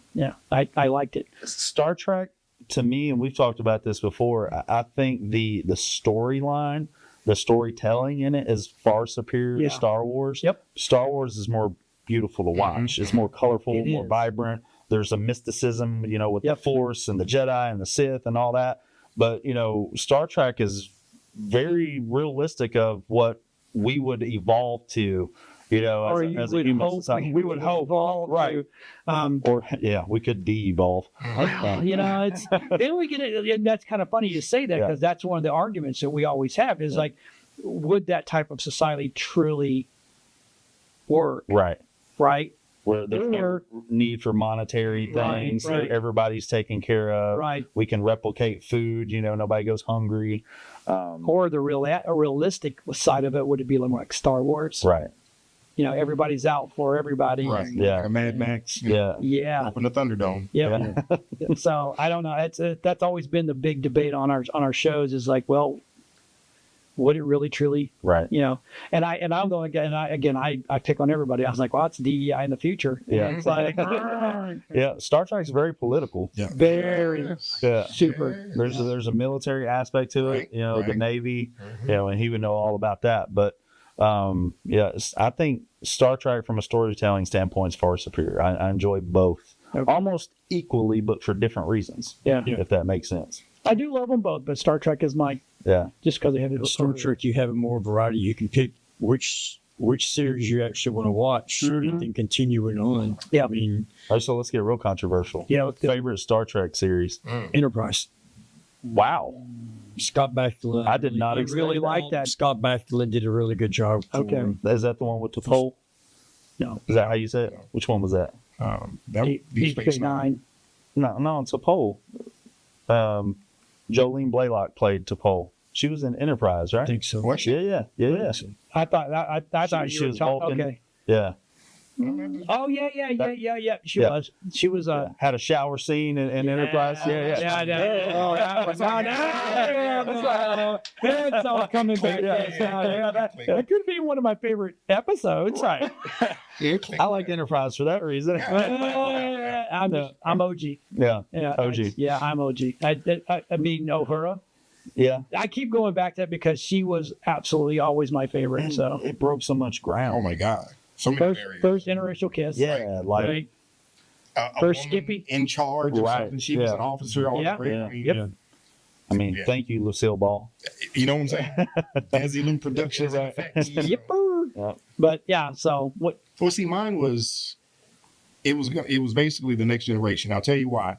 [SPEAKER 1] I liked it.
[SPEAKER 2] Star Trek, to me, and we've talked about this before, I think the storyline, the storytelling in it is far superior
[SPEAKER 1] Yeah.
[SPEAKER 2] to Star Wars.
[SPEAKER 1] Yep.
[SPEAKER 2] Star Wars is more beautiful to watch. It's more colorful,
[SPEAKER 1] It
[SPEAKER 2] more
[SPEAKER 1] is.
[SPEAKER 2] vibrant. There's a mysticism, with
[SPEAKER 1] Yep.
[SPEAKER 2] the Force and the Jedi and the Sith and all that. But, Star Trek is very realistic of what we would evolve to,
[SPEAKER 1] Or
[SPEAKER 2] as a human society.
[SPEAKER 1] we would hope all
[SPEAKER 2] Right. Or, we could de-evolve.
[SPEAKER 1] it's then we get it. And that's kind of funny you say that
[SPEAKER 2] Yeah.
[SPEAKER 1] because that's one of the arguments that we always have is like, would that type of society truly work?
[SPEAKER 2] Right.
[SPEAKER 1] Right.
[SPEAKER 2] Where there's no need for monetary
[SPEAKER 1] Right,
[SPEAKER 2] things.
[SPEAKER 1] right.
[SPEAKER 2] Everybody's taken care of.
[SPEAKER 1] Right.
[SPEAKER 2] We can replicate food. Nobody goes hungry.
[SPEAKER 1] Or the realistic side of it would it be like Star Wars?
[SPEAKER 2] Right.
[SPEAKER 1] Everybody's out for everybody.
[SPEAKER 3] Right.
[SPEAKER 2] Yeah.
[SPEAKER 3] Like Mad Max.
[SPEAKER 2] Yeah.
[SPEAKER 1] Yeah.
[SPEAKER 3] Open the Thunderdome.
[SPEAKER 1] Yep. So I don't know. That's always been the big debate on our shows is like, well, would it really truly,
[SPEAKER 2] Right.
[SPEAKER 1] And I'm going again. I pick on everybody. I was like, well, it's DEI in the future.
[SPEAKER 2] Yeah.
[SPEAKER 1] And it's like
[SPEAKER 2] Yeah. Star Trek's very political.
[SPEAKER 3] Yeah.
[SPEAKER 1] very
[SPEAKER 2] Yeah.
[SPEAKER 1] super.
[SPEAKER 2] There's a military aspect to it.
[SPEAKER 3] Right,
[SPEAKER 2] The
[SPEAKER 3] right.
[SPEAKER 2] Navy. And he would know all about that. But I think Star Trek from a storytelling standpoint is far superior. I enjoy both
[SPEAKER 1] Okay.
[SPEAKER 2] almost equally, but for different reasons.
[SPEAKER 1] Yeah.
[SPEAKER 2] If that makes sense.
[SPEAKER 1] I do love them both, but Star Trek is my
[SPEAKER 2] Yeah.
[SPEAKER 1] just because they have it.
[SPEAKER 4] Star Trek, you have more variety. You can pick which series you actually want to watch and then continue it on.
[SPEAKER 1] Yeah.
[SPEAKER 4] I mean,
[SPEAKER 2] All right, so let's get real controversial.
[SPEAKER 1] Yeah, let's do it.
[SPEAKER 2] Favorite Star Trek series?
[SPEAKER 4] Enterprise.
[SPEAKER 2] Wow.
[SPEAKER 4] Scott Bakula.
[SPEAKER 2] I did not
[SPEAKER 4] He
[SPEAKER 2] expect
[SPEAKER 1] really like that.
[SPEAKER 4] Scott Bakula did a really good job. for
[SPEAKER 1] Okay.
[SPEAKER 4] him.
[SPEAKER 2] Is that the one with the pole?
[SPEAKER 1] No.
[SPEAKER 2] Is that how you say it? Which one was that?
[SPEAKER 3] That would be Space Nine.
[SPEAKER 1] Nine.
[SPEAKER 2] No, it's a pole. Jolene Blaylock played T'Pol. She was in Enterprise,
[SPEAKER 4] I
[SPEAKER 2] right?
[SPEAKER 4] think so.
[SPEAKER 3] Was she?
[SPEAKER 2] Yeah.
[SPEAKER 1] I thought
[SPEAKER 2] She
[SPEAKER 1] you were
[SPEAKER 2] was
[SPEAKER 1] talking.
[SPEAKER 2] Vulcan.
[SPEAKER 1] Okay.
[SPEAKER 2] Yeah.
[SPEAKER 1] Oh yeah. She
[SPEAKER 2] Yeah.
[SPEAKER 1] was. She was.
[SPEAKER 2] Had a shower scene in Enterprise. Yeah.
[SPEAKER 1] Yeah, I know. Oh, that was it's all coming back. That could be one of my favorite episodes. Right.
[SPEAKER 3] Yeah,
[SPEAKER 2] I like Enterprise for that reason.
[SPEAKER 1] I'm OG.
[SPEAKER 2] Yeah.
[SPEAKER 1] Yeah,
[SPEAKER 2] OG.
[SPEAKER 1] I'm OG. I mean, Uhura.
[SPEAKER 2] Yeah.
[SPEAKER 1] I keep going back to that because she was absolutely always my favorite. So
[SPEAKER 2] It broke so much ground.
[SPEAKER 3] Oh my God. So many barriers.
[SPEAKER 1] first interracial kiss.
[SPEAKER 2] Yeah, like
[SPEAKER 1] Right.
[SPEAKER 3] A
[SPEAKER 1] First
[SPEAKER 3] woman
[SPEAKER 1] Skippy.
[SPEAKER 3] in charge or
[SPEAKER 2] Right.
[SPEAKER 3] something. She was
[SPEAKER 2] Yeah.
[SPEAKER 3] an officer. All
[SPEAKER 1] Yeah.
[SPEAKER 3] great.
[SPEAKER 2] Yeah.
[SPEAKER 3] I mean,
[SPEAKER 1] Yep.
[SPEAKER 2] I mean,
[SPEAKER 3] Yeah.
[SPEAKER 2] thank you, Lucille Ball.
[SPEAKER 3] You know what I'm saying? Desi Lou Productions.
[SPEAKER 2] Right.
[SPEAKER 1] Yipper.
[SPEAKER 2] Yeah.
[SPEAKER 1] But yeah, so what?
[SPEAKER 3] Well, see, mine was it was basically the next generation. I'll tell you why.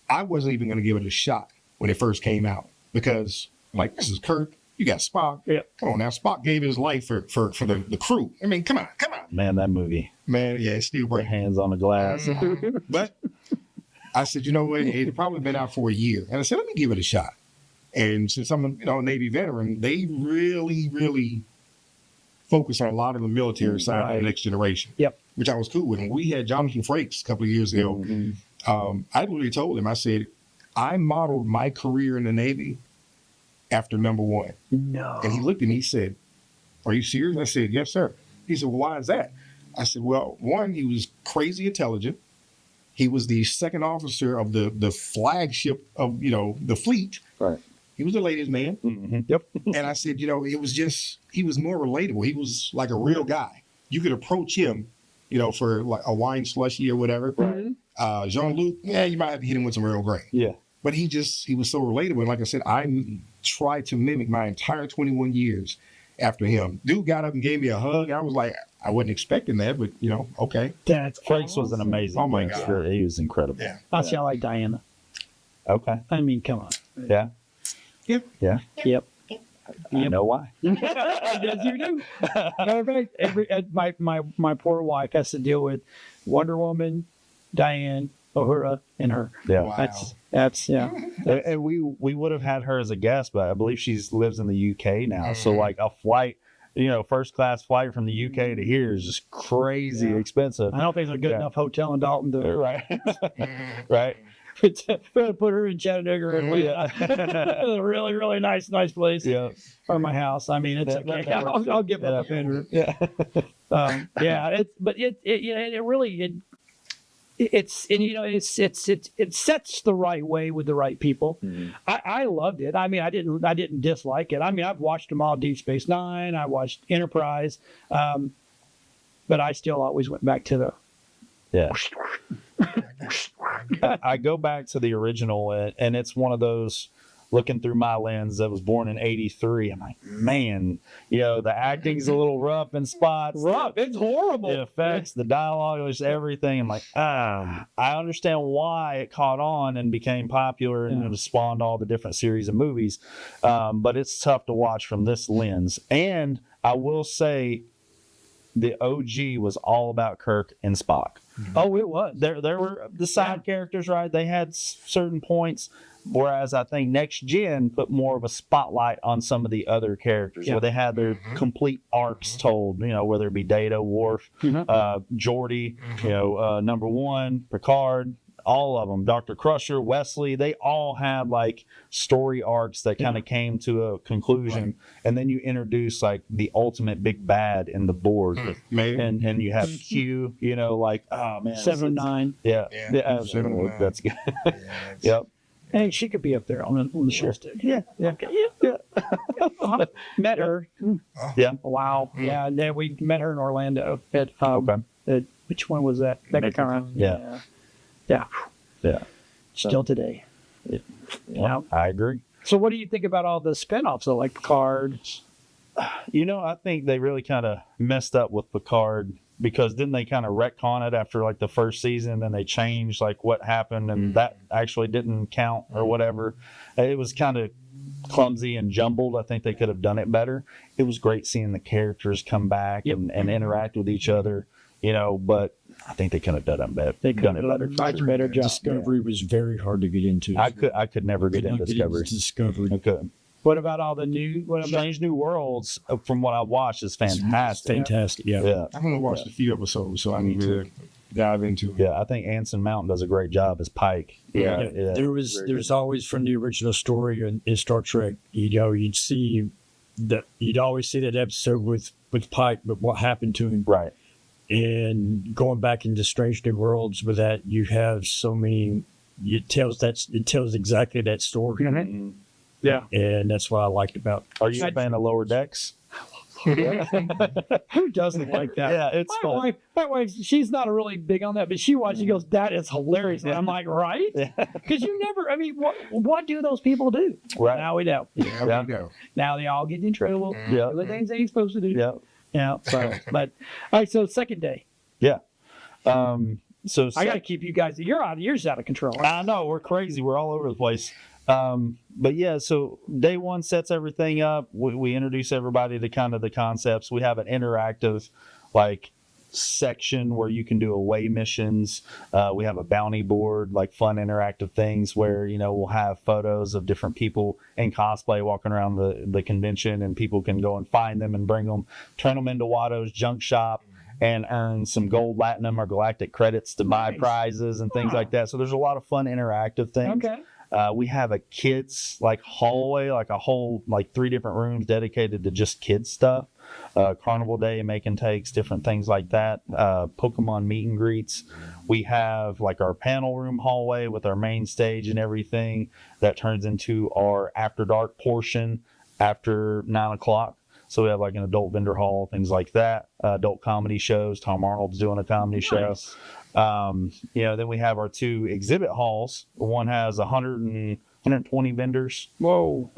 [SPEAKER 3] I wasn't even going to give it a shot when it first came out because, like, this is Kirk. You got Spock.
[SPEAKER 1] Yeah.
[SPEAKER 3] Come on now, Spock gave his life for the crew. I mean, come on,
[SPEAKER 2] Man, that movie.
[SPEAKER 3] man. Yeah, it's still
[SPEAKER 2] The
[SPEAKER 3] breaking.
[SPEAKER 2] hands on the glass.
[SPEAKER 3] But I said, you know what? It had probably been out for a year, and I said, let me give it a shot. And since I'm a Navy veteran, they really focus on a lot of the military side of
[SPEAKER 1] Right.
[SPEAKER 3] the next generation.
[SPEAKER 1] Yep.
[SPEAKER 3] Which I was cool with. And we had Jonathan Frakes a couple of years ago. I literally told him, I said, I modeled my career in the Navy after number one.
[SPEAKER 1] No.
[SPEAKER 3] And he looked at me, he said, are you serious? I said, yes, sir. He said, well, why is that? I said, well, one, he was crazy intelligent. He was the second officer of the flagship of, the fleet.
[SPEAKER 2] Right.
[SPEAKER 3] He was the ladies' man.
[SPEAKER 1] Yep.
[SPEAKER 3] And I said, it was just, he was more relatable. He was like a real guy. You could approach him, for like a wine slushy or whatever. Jean-Luc, you might have to hit him with some Earl Grey.
[SPEAKER 2] Yeah.
[SPEAKER 3] But he was so relatable. And like I said, I tried to mimic my entire 21 years after him. Dude got up and gave me a hug. I was like, I wasn't expecting that, but okay.
[SPEAKER 1] That's
[SPEAKER 2] Frakes was an amazing.
[SPEAKER 3] Oh, my
[SPEAKER 2] gangster. He was incredible.
[SPEAKER 3] Yeah.
[SPEAKER 1] I see. I like Diana.
[SPEAKER 2] Okay.
[SPEAKER 1] I mean, come on.
[SPEAKER 2] Yeah.
[SPEAKER 3] Yep.
[SPEAKER 2] Yeah.
[SPEAKER 1] Yep.
[SPEAKER 2] I know why.
[SPEAKER 1] Yes, you do. Matter of fact, my poor wife has to deal with Wonder Woman, Diane, Uhura, and her.
[SPEAKER 2] Yeah.
[SPEAKER 3] Wow.
[SPEAKER 1] That's yeah.
[SPEAKER 2] And we would have had her as a guest, but I believe she lives in the UK now. So like a flight, first class flight from the UK to here is just crazy expensive.
[SPEAKER 1] I don't think there's a good enough hotel in Dalton to
[SPEAKER 2] Right. Right.
[SPEAKER 1] put her in Chattanooga. A really, really nice place.
[SPEAKER 2] Yeah.
[SPEAKER 1] Or my house. I mean, it's okay. I'll give up a vendor.
[SPEAKER 2] Yeah.
[SPEAKER 1] It sets the right way with the right people. I loved it. I mean, I didn't dislike it. I mean, I've watched them all. Deep Space Nine. I watched Enterprise, but I still always went back to the.
[SPEAKER 2] Yeah. I go back to the original, and it's one of those. Looking through my lens that was born in '83, I'm like, man, the acting's a little rough in spots.
[SPEAKER 1] Rough. It's horrible.
[SPEAKER 2] The effects, the dialogue, just everything. I'm like, I understand why it caught on and became popular and it spawned all the different series of movies. But it's tough to watch from this lens. And I will say, the OG was all about Kirk and Spock.
[SPEAKER 1] Oh, it was.
[SPEAKER 2] There were the side characters, right? They had certain points. Whereas I think Next Gen put more of a spotlight on some of the other characters where they had their complete arcs told, whether it be Data, Worf, Geordi, number one, Picard, all of them, Dr. Crusher, Wesley, they all had like story arcs that kind of came to a conclusion. Right. And then you introduce like the ultimate big bad in the board. And you have Q, like, oh man.
[SPEAKER 1] 7 of 9.
[SPEAKER 2] Yeah. That's good. Yep.
[SPEAKER 1] Hey, she could be up there on the show stick. Yeah. Met her.
[SPEAKER 2] Yeah.
[SPEAKER 1] Wow. Yeah. Then we met her in Orlando. At which one was that?
[SPEAKER 2] Yeah.
[SPEAKER 1] Still today.
[SPEAKER 2] Yeah. I agree.
[SPEAKER 1] So, what do you think about all the spinoffs, though, like Picard?
[SPEAKER 2] I think they really kind of messed up with Picard. Because didn't they kind of retcon it after like the first season, and they changed like what happened, and that actually didn't count or whatever. It was kind of clumsy and jumbled. I think they could have done it better. It was great seeing the characters come back and interact with each other, but I think they could have done it better.
[SPEAKER 1] They could have done a much better job.
[SPEAKER 4] Discovery was very hard to get into.
[SPEAKER 2] I could never get into Discovery.
[SPEAKER 4] Discovery.
[SPEAKER 2] I could.
[SPEAKER 1] What about all the new? What about?
[SPEAKER 2] Strange New Worlds, from what I've watched, is fantastic.
[SPEAKER 4] Fantastic. Yeah.
[SPEAKER 2] Yeah.
[SPEAKER 3] I've only watched a few episodes, so I need to dive into it.
[SPEAKER 2] Yeah, I think Anson Mount does a great job as Pike.
[SPEAKER 3] Yeah.
[SPEAKER 4] There's always from the original story in Star Trek, you'd always see that episode with Pike, but what happened to him.
[SPEAKER 2] Right.
[SPEAKER 4] And going back into Strange New Worlds with that, you have so many. It tells exactly that story,
[SPEAKER 1] Mm-hmm. Yeah.
[SPEAKER 4] and that's what I liked about.
[SPEAKER 2] Are you a fan of Lower Decks?
[SPEAKER 1] Who doesn't like that?
[SPEAKER 2] Yeah, it's fun.
[SPEAKER 1] My wife, she's not really big on that, but she watches. She goes, "That is hilarious." And I'm like, "Right?" Because you never. I mean, what do those people do?
[SPEAKER 2] Right.
[SPEAKER 1] Now we know.
[SPEAKER 3] Yeah, we go.
[SPEAKER 1] Now they all get in trouble.
[SPEAKER 2] Yeah.
[SPEAKER 1] Do the things they ain't supposed to do.
[SPEAKER 2] Yeah.
[SPEAKER 1] Yeah. So, but all right. So second day,
[SPEAKER 2] Yeah. So
[SPEAKER 1] I got to keep you guys. You're out of control.
[SPEAKER 2] I know we're crazy. We're all over the place. But yeah, so day one sets everything up. We introduce everybody to kind of the concepts. We have an interactive, like, section where you can do away missions. We have a bounty board, like fun interactive things where, we'll have photos of different people in cosplay walking around the convention, and people can go and find them and bring them, turn them into Watto's junk shop, and earn some gold, platinum, or galactic credits to buy prizes and things like that. So there's a lot of fun interactive things.
[SPEAKER 1] Okay.
[SPEAKER 2] We have a kids hallway, like a whole 3 different rooms dedicated to just kids stuff. Carnival Day, make and takes, different things like that. Pokemon meet and greets. We have our panel room hallway with our main stage and everything that turns into our after dark portion after 9 o'clock. So we have an adult vendor hall, things like that. Adult comedy shows. Tom Arnold's doing a comedy show. Then we have our 2 exhibit halls. One has 120 vendors.
[SPEAKER 1] Whoa.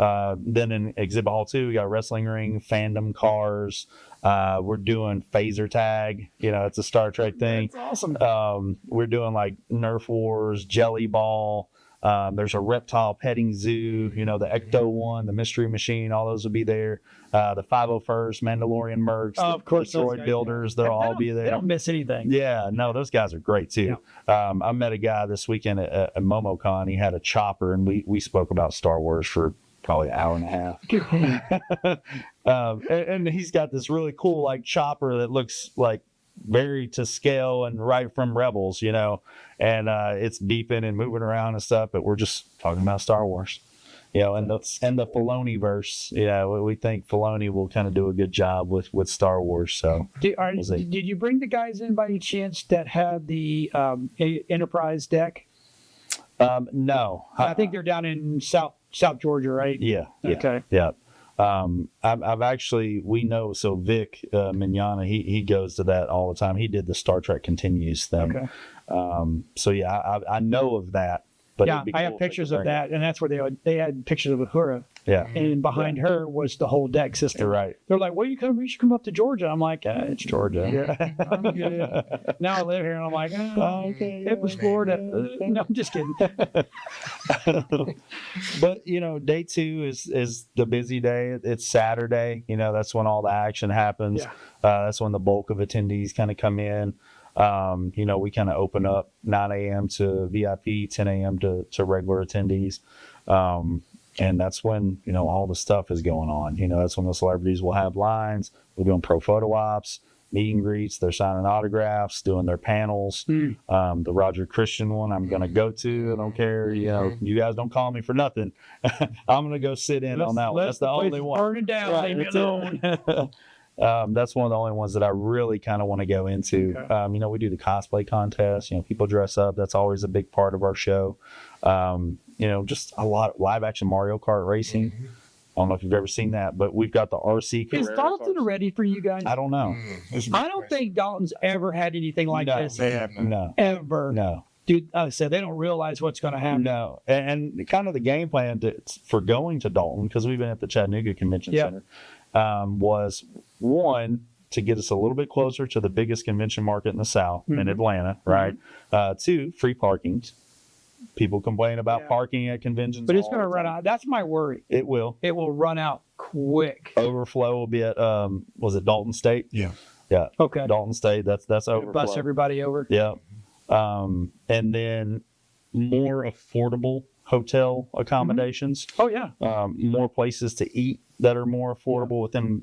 [SPEAKER 2] Then in exhibit hall 2, we got wrestling ring, fandom cars. We're doing phaser tag. It's a Star Trek thing.
[SPEAKER 1] That's awesome.
[SPEAKER 2] We're doing Nerf Wars, Jelly Ball. There's a reptile petting zoo, the Ecto one, the Mystery Machine, all those will be there. The 501st, Mandalorian Mercs,
[SPEAKER 1] Of course, those
[SPEAKER 2] Droid
[SPEAKER 1] guys,
[SPEAKER 2] Builders,
[SPEAKER 1] yeah.
[SPEAKER 2] they'll all be
[SPEAKER 1] They
[SPEAKER 2] there.
[SPEAKER 1] don't miss anything.
[SPEAKER 2] Yeah, no, those guys are great too. I met a guy this weekend at MomoCon. He had a chopper, and we spoke about Star Wars for probably an hour and a half. And he's got this really cool chopper that looks very to scale and right from Rebels, and it's beeping and moving around and stuff. But we're just talking about Star Wars. And the Filoni verse. We think Filoni will kind of do a good job with Star Wars. So
[SPEAKER 1] Did you bring the guys in by any chance that had the Enterprise deck?
[SPEAKER 2] No,
[SPEAKER 1] I think they're down in South Georgia, right?
[SPEAKER 2] Yeah.
[SPEAKER 1] Okay.
[SPEAKER 2] Yeah. I've actually, we know, so Vic Mignogna, he goes to that all the time. He did the Star Trek Continues thing.
[SPEAKER 1] Okay.
[SPEAKER 2] So yeah, I know of that. But
[SPEAKER 1] Yeah,
[SPEAKER 2] it'd be
[SPEAKER 1] I
[SPEAKER 2] cool
[SPEAKER 1] have
[SPEAKER 2] if they
[SPEAKER 1] pictures
[SPEAKER 2] could
[SPEAKER 1] of
[SPEAKER 2] bring
[SPEAKER 1] that, and that's where they had pictures of Uhura,
[SPEAKER 2] it. Yeah.
[SPEAKER 1] and behind her was the whole deck system.
[SPEAKER 2] You're right.
[SPEAKER 1] They're like, "Well, you should come up to Georgia." I'm like, "It's Georgia."
[SPEAKER 2] Yeah.
[SPEAKER 1] I'm good. Now I live here, and I'm like, "Oh,
[SPEAKER 2] Okay,
[SPEAKER 1] it was Florida." No, I'm just kidding.
[SPEAKER 2] But day 2 is the busy day. It's Saturday. That's when all the action happens.
[SPEAKER 1] Yeah.
[SPEAKER 2] That's when the bulk of attendees kind of come in. We kind of open up 9 a.m. to VIP, 10 a.m. to regular attendees. And that's when, all the stuff is going on. That's when the celebrities will have lines. We're doing pro photo ops, meet and greets. They're signing autographs, doing their panels. The Roger Christian one I'm going to go to. I don't care. You guys don't call me for nothing. I'm going to go sit in on that one. That's the only one.
[SPEAKER 1] Burn it down.
[SPEAKER 2] Right,
[SPEAKER 1] Leave me
[SPEAKER 2] that's
[SPEAKER 1] alone.
[SPEAKER 2] That's one of the only ones that I really kind of want to go into.
[SPEAKER 1] Okay.
[SPEAKER 2] We do the cosplay contest. People dress up. That's always a big part of our show. Just a lot of live action Mario Kart racing. I don't know if you've ever seen that, but we've got the RC.
[SPEAKER 1] Is
[SPEAKER 2] Carrera
[SPEAKER 1] Dalton
[SPEAKER 2] cars.
[SPEAKER 1] ready for you guys?
[SPEAKER 2] I don't know.
[SPEAKER 1] I don't think Dalton's ever had anything like
[SPEAKER 2] No.
[SPEAKER 1] this
[SPEAKER 3] They have none.
[SPEAKER 2] No.
[SPEAKER 1] ever.
[SPEAKER 2] No.
[SPEAKER 1] Dude, I said they don't realize what's going to happen.
[SPEAKER 2] No. And kind of the game plan for going to Dalton, because we've been at the Chattanooga Convention
[SPEAKER 1] Yeah.
[SPEAKER 2] Center, was one, to get us a little bit closer to the biggest convention market in the South, in Atlanta, right? 2, free parking. People complain about
[SPEAKER 1] Yeah.
[SPEAKER 2] parking at conventions.
[SPEAKER 1] But it's
[SPEAKER 2] all
[SPEAKER 1] going to
[SPEAKER 2] the
[SPEAKER 1] run
[SPEAKER 2] time.
[SPEAKER 1] out. That's my worry.
[SPEAKER 2] It will.
[SPEAKER 1] It will run out quick.
[SPEAKER 2] Overflow will be at, was it Dalton State?
[SPEAKER 3] Yeah.
[SPEAKER 2] Yeah.
[SPEAKER 1] Okay.
[SPEAKER 2] Dalton State. That's overflow.
[SPEAKER 1] Bus everybody over.
[SPEAKER 2] Yeah. And then more affordable hotel accommodations,
[SPEAKER 1] Oh yeah.
[SPEAKER 2] more places to eat that are more affordable within,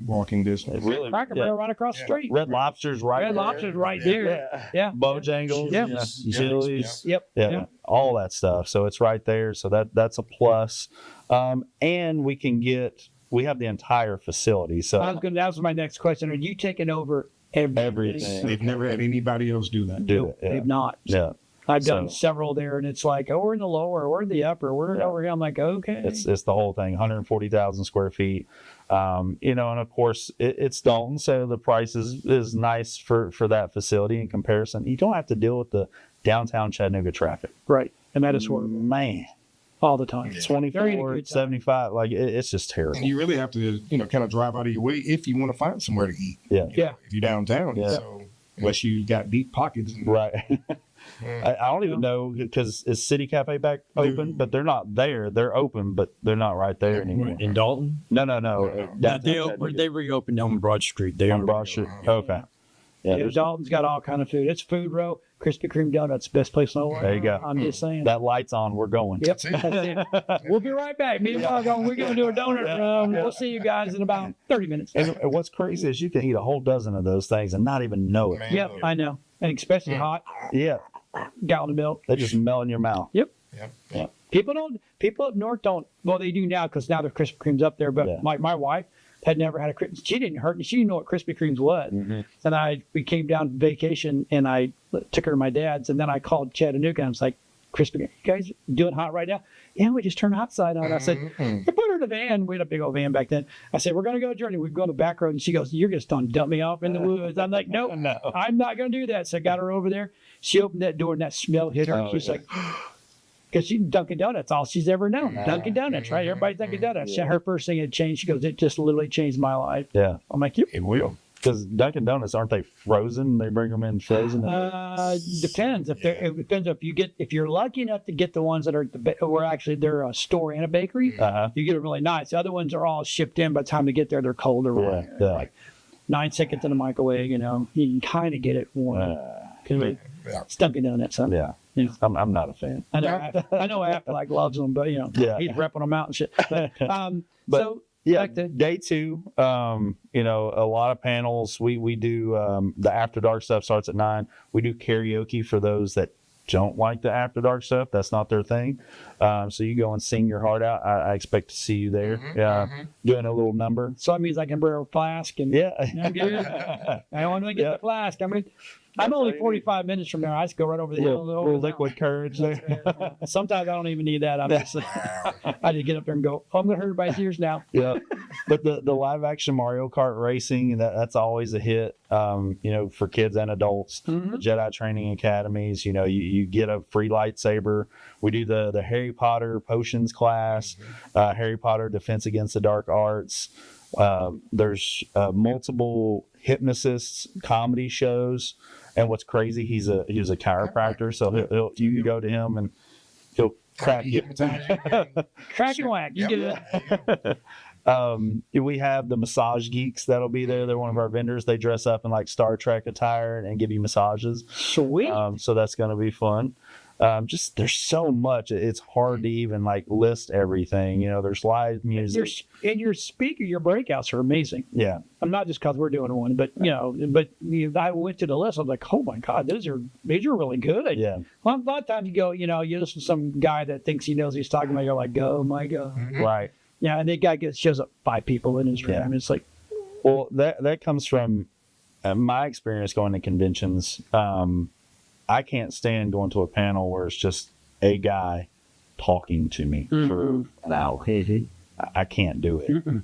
[SPEAKER 3] Walking distance.
[SPEAKER 2] really,
[SPEAKER 1] Cracker Barrel right across the street.
[SPEAKER 2] Red Lobster's right
[SPEAKER 1] Red
[SPEAKER 2] there.
[SPEAKER 1] Lobster's right there. Yeah.
[SPEAKER 2] Bojangles,
[SPEAKER 1] Yeah.
[SPEAKER 2] Chili's,
[SPEAKER 1] Yep.
[SPEAKER 2] yeah, all that stuff. So it's right there. So that's a plus. And we have the entire facility. So
[SPEAKER 1] That was my next question. Are you taking over everything?
[SPEAKER 2] everything.
[SPEAKER 3] They've never had anybody else do that.
[SPEAKER 2] Do it. Yeah.
[SPEAKER 1] They've not.
[SPEAKER 2] Yeah.
[SPEAKER 1] I've done
[SPEAKER 2] So-
[SPEAKER 1] several there, and it's like, oh, we're in the lower, we're in the upper, we're over here. I'm like, okay.
[SPEAKER 2] It's the whole thing, 140,000 square feet. And of course it's Dalton, so the price is nice for that facility in comparison. You don't have to deal with the downtown Chattanooga traffic.
[SPEAKER 1] Right. And that is horrible
[SPEAKER 2] Man,
[SPEAKER 1] all the time.
[SPEAKER 3] Yeah.
[SPEAKER 2] 24, 75, like it's just terrible.
[SPEAKER 3] And you really have to, kind of drive out of your way if you want to find somewhere to eat.
[SPEAKER 2] Yeah.
[SPEAKER 1] Yeah.
[SPEAKER 3] If you're downtown.
[SPEAKER 2] Yeah.
[SPEAKER 3] So unless you got deep pockets.
[SPEAKER 2] Right. I don't even know, because is City Cafe back open? But they're not there. They're open, but they're not right there anymore.
[SPEAKER 4] In Dalton?
[SPEAKER 2] No.
[SPEAKER 4] Yeah, they reopened on Broad Street. They
[SPEAKER 2] on Broad Street. Okay. Yeah.
[SPEAKER 1] Yeah,
[SPEAKER 2] there's-
[SPEAKER 1] Dalton's got all kind of food. It's food row, Krispy Kreme donuts, best place in the world.
[SPEAKER 2] There you go.
[SPEAKER 1] I'm just saying.
[SPEAKER 2] That light's on. We're going.
[SPEAKER 1] Yep. That's it. We'll be right back. Me and Bob, we're going to do a donut run. We'll see you guys in about 30 minutes.
[SPEAKER 2] And what's crazy is you can eat a whole dozen of those things and not even know it.
[SPEAKER 3] Man.
[SPEAKER 1] Yep, I know. And especially hot,
[SPEAKER 2] Yeah.
[SPEAKER 1] gallon of milk.
[SPEAKER 2] They just melt in your mouth.
[SPEAKER 1] Yep.
[SPEAKER 3] Yeah.
[SPEAKER 1] People up north don't, well, they do now because now the Krispy Kreme's up there. But
[SPEAKER 2] Yeah.
[SPEAKER 1] my wife had never had a Krispy. She didn't know what Krispy Kreme's was.
[SPEAKER 2] Mm-hmm.
[SPEAKER 1] And we came down vacation and I took her to my dad's, and then I called Chattanooga and I was like, Krispy Kreme, you guys doing hot right now? Yeah, we just turned the hot side on. I said, I put her in a van. We had a big old van back then. I said, we're going to go a journey. We're going to back road. And she goes, you're just going to dump me off in the woods. I'm like, nope,
[SPEAKER 2] No.
[SPEAKER 1] I'm not going to do that. So I got her over there. She opened that door and that smell hit her.
[SPEAKER 2] Oh,
[SPEAKER 1] She's
[SPEAKER 2] yeah.
[SPEAKER 1] like, because she's Dunkin' Donuts, all she's ever known. Dunkin' Donuts, right? Everybody's Dunkin' Donuts.
[SPEAKER 2] Yeah.
[SPEAKER 1] Her first thing had changed. She goes, it just literally changed my life.
[SPEAKER 2] Yeah.
[SPEAKER 1] I'm like, yep.
[SPEAKER 3] It will.
[SPEAKER 2] Because Dunkin' Donuts, aren't they frozen? They bring them in frozen.
[SPEAKER 1] Depends it depends if you're lucky enough to get the ones that are they're a store and a bakery.
[SPEAKER 2] Uh-huh.
[SPEAKER 1] You get it really nice. The other ones are all shipped in. By the time they get there, they're cold or
[SPEAKER 2] Yeah. Yeah.
[SPEAKER 1] like 9 seconds in the microwave. You can kind of get it warm because it's Dunkin' Donuts. Huh?
[SPEAKER 2] Yeah.
[SPEAKER 1] Yeah.
[SPEAKER 2] I'm not a fan.
[SPEAKER 1] I know Afterlife loves them, but
[SPEAKER 2] Yeah.
[SPEAKER 1] he's repping them out and shit. But,
[SPEAKER 2] But-
[SPEAKER 1] so
[SPEAKER 2] Yeah,
[SPEAKER 1] back to
[SPEAKER 2] day two, a lot of panels. We do the after dark stuff starts at 9. We do karaoke for those that don't like the after dark stuff. That's not their thing. So you go and sing your heart out. I expect to see you there. Doing a little number.
[SPEAKER 1] so that means I can bring a flask and
[SPEAKER 2] Yeah.
[SPEAKER 1] I'm good. I want to get
[SPEAKER 2] Yeah.
[SPEAKER 1] the flask. I mean, I'm only 45 minutes from there. I just go right over the hill.
[SPEAKER 2] little liquid courage there.
[SPEAKER 1] Sometimes I don't even need that. Obviously, I just get up there and go. Oh, I'm gonna hurt everybody's ears now.
[SPEAKER 2] Yeah, but the live action Mario Kart racing, that's always a hit. For kids and adults.
[SPEAKER 1] Mhm.
[SPEAKER 2] Jedi training academies. You get a free lightsaber. We do the Harry Potter potions class, Harry Potter Defense Against the Dark Arts. There's multiple hypnotists comedy shows, and what's crazy, he's a chiropractor, so you can go to him and he'll crack you.
[SPEAKER 1] Crack and whack. You get it.
[SPEAKER 2] We have the massage geeks that'll be there. They're one of our vendors. They dress up in like Star Trek attire and give you massages.
[SPEAKER 1] Sweet.
[SPEAKER 2] So that's going to be fun. There's so much. It's hard to even like list everything. there's live music.
[SPEAKER 1] Your speaker, your breakouts are amazing.
[SPEAKER 2] Yeah.
[SPEAKER 1] I'm not just because we're doing one, but I went to the list. I was like, oh my god, these are really good.
[SPEAKER 2] Yeah.
[SPEAKER 1] Well, a lot of times you listen to some guy that thinks he knows what he's talking about. You're like, oh my god.
[SPEAKER 2] Right.
[SPEAKER 1] Yeah, and the guy shows up 5 people in his room.
[SPEAKER 2] Yeah.
[SPEAKER 1] And it's like,
[SPEAKER 2] Well, that comes from my experience going to conventions. I can't stand going to a panel where it's just a guy talking to me for an hour. I can't do it.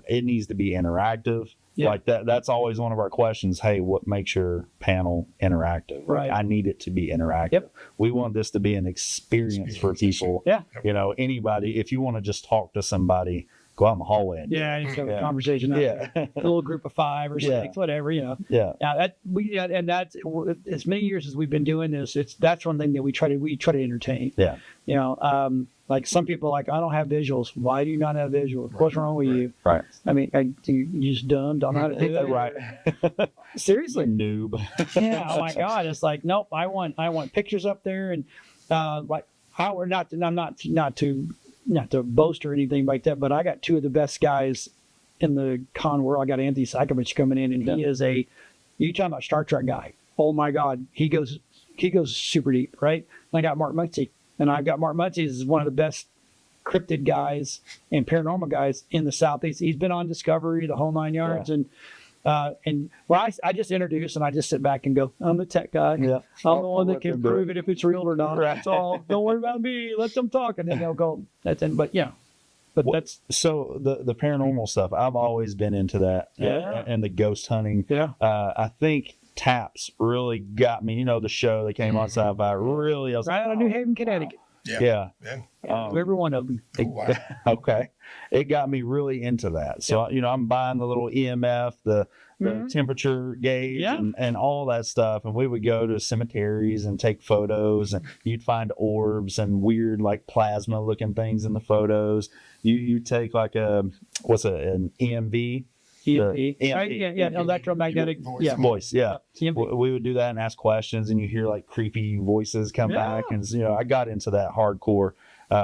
[SPEAKER 2] It needs to be interactive.
[SPEAKER 1] Yeah.
[SPEAKER 2] Like that's always one of our questions. Hey, what makes your panel interactive?
[SPEAKER 1] Right.
[SPEAKER 2] I need it to be interactive.
[SPEAKER 1] Yep.
[SPEAKER 2] We want this to be an experience for people.
[SPEAKER 1] yeah,
[SPEAKER 2] Anybody, if you want to just talk to somebody, go out in the hallway. And
[SPEAKER 1] yeah, you have a
[SPEAKER 2] Yeah.
[SPEAKER 1] conversation.
[SPEAKER 2] Yeah.
[SPEAKER 1] A little group of 5 or 6,
[SPEAKER 2] Yeah.
[SPEAKER 1] whatever.
[SPEAKER 2] Yeah.
[SPEAKER 1] Yeah, and that's as many years as we've been doing this. That's one thing that we try to entertain.
[SPEAKER 2] Yeah.
[SPEAKER 1] Like some people are like, I don't have visuals. Why do you not have visuals? What's wrong with you?
[SPEAKER 2] Right.
[SPEAKER 1] I mean, you just dumb, don't know how to do it.
[SPEAKER 2] Right.
[SPEAKER 1] Seriously.
[SPEAKER 2] Noob.
[SPEAKER 1] Yeah. Oh my God. It's like, nope. I want pictures up there, and like I'm not to boast or anything like that, but I got two of the best guys in the con world. I got Anthony Sykovich coming in, and he is you talking about Star Trek guy. Oh my God, he goes super deep, right? And I got Mark Muncie, and I've got Mark Muncie is one of the best cryptid guys and paranormal guys in the Southeast. He's been on Discovery, the whole 9 yards, and I just introduce and I just sit back and go, I'm the tech guy.
[SPEAKER 2] Yeah.
[SPEAKER 1] I'm the one that can prove it if it's real or not. That's all. Don't worry about me. Let them talk, and then they'll go. That's it. But yeah, but that's
[SPEAKER 2] So the paranormal stuff, I've always been into that.
[SPEAKER 1] Yeah.
[SPEAKER 2] And the ghost hunting.
[SPEAKER 1] yeah.
[SPEAKER 2] I think Taps really got me. You know, the show that came on Sci-Fi really. I was
[SPEAKER 1] Right out of New Haven, Connecticut.
[SPEAKER 2] Yeah.
[SPEAKER 1] Every one of them.
[SPEAKER 2] Okay. It got me really into that. So, you know, I'm buying the little EMF, the temperature gauge
[SPEAKER 1] Yeah.
[SPEAKER 2] and all that stuff. And we would go to cemeteries and take photos, and you'd find orbs and weird like plasma looking things in the photos. You take like an EMV.
[SPEAKER 1] EMP.
[SPEAKER 2] EMP.
[SPEAKER 1] Right? Yeah, electromagnetic. Yeah.
[SPEAKER 2] Voice, yeah.
[SPEAKER 1] EMP.
[SPEAKER 2] We would do that and ask questions, and you hear like creepy voices come back. And, you know, I got into that hardcore.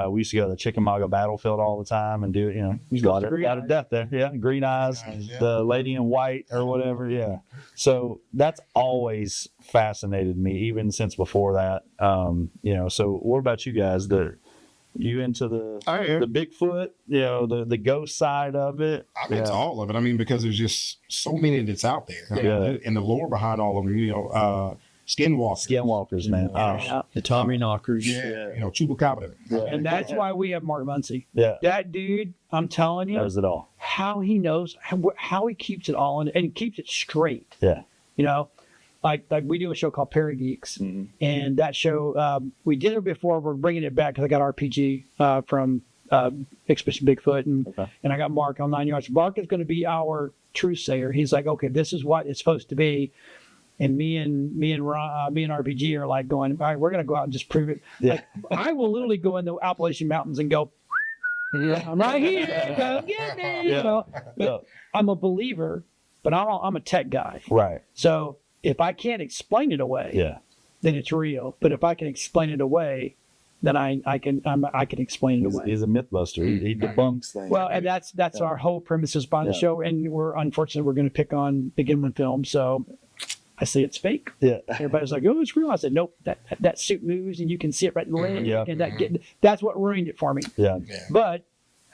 [SPEAKER 2] We used to go to the Chickamauga battlefield all the time and do it, you know, you got of death there. Yeah. Green eyes, the lady in white or whatever. Yeah. So that's always fascinated me, even since before that. You know, so what about you guys? You into the Bigfoot, you know, the ghost side of it?
[SPEAKER 3] I'm into all of it. I mean, because there's just so many that's out there.
[SPEAKER 2] Yeah.
[SPEAKER 3] And the lore behind all of them, you know,
[SPEAKER 2] Skinwalkers, man.
[SPEAKER 1] Yeah.
[SPEAKER 4] The Tommy Knockers.
[SPEAKER 3] you know, Chupacabra.
[SPEAKER 1] And that's why we have Mark Muncie.
[SPEAKER 2] Yeah.
[SPEAKER 1] That dude, I'm telling you,
[SPEAKER 2] Knows it all.
[SPEAKER 1] how he knows, how he keeps it all in, and keeps it straight.
[SPEAKER 2] Yeah.
[SPEAKER 1] You know, like we do a show called Parageeks, and that show we did it before. We're bringing it back because I got RPG from Expedition Bigfoot, and I got Mark on 9 yards. Mark is going to be our truth sayer. He's like, okay, this is what it's supposed to be. And me and RPG are like going, all right, we're going to go out and just prove it.
[SPEAKER 2] Yeah.
[SPEAKER 1] Like, I will literally go in the Appalachian Mountains and go, I'm right here. Come get me. You know? But I'm a believer, but I'm a tech guy.
[SPEAKER 2] Right.
[SPEAKER 1] So if I can't explain it away, then it's real. But if I can explain it away, then I can explain it away.
[SPEAKER 2] He's a myth buster. He debunks things.
[SPEAKER 1] Well, and that's our whole premises behind the show. And we're going to pick on Big Inland Film. So I say it's fake.
[SPEAKER 2] Yeah.
[SPEAKER 1] Everybody's like, oh, it's real. I said, nope, that suit moves and you can see it right in the leg.
[SPEAKER 2] Yeah.
[SPEAKER 1] And that's what ruined it for me.
[SPEAKER 2] Yeah.
[SPEAKER 1] But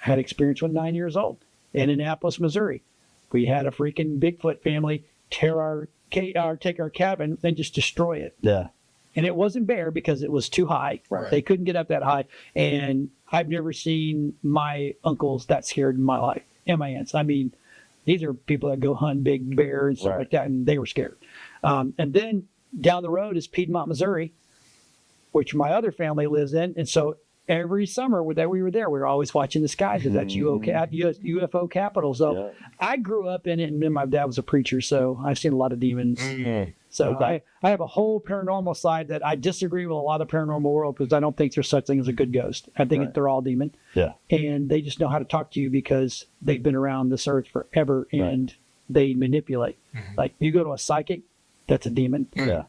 [SPEAKER 1] I had experience when 9 years old in Annapolis, Missouri. We had a freaking Bigfoot family take our cabin and just destroy it.
[SPEAKER 2] Yeah.
[SPEAKER 1] And it wasn't bear because it was too high.
[SPEAKER 3] Right.
[SPEAKER 1] They couldn't get up that high. And I've never seen my uncles that scared in my life and my aunts. I mean, these are people that go hunt big bear and stuff like that, and they were scared. And then down the road is Piedmont, Missouri, which my other family lives in. And so every summer that we were there, we were always watching the skies because that's UFO capital. So I grew up in it, and then my dad was a preacher, so I've seen a lot of demons. So I have a whole paranormal side that I disagree with a lot of the paranormal world because I don't think there's such thing as a good ghost. I think they're all demon.
[SPEAKER 2] Yeah.
[SPEAKER 1] And they just know how to talk to you because they've been around this earth forever and they manipulate. Like you go to a psychic, that's a demon.
[SPEAKER 2] Yeah.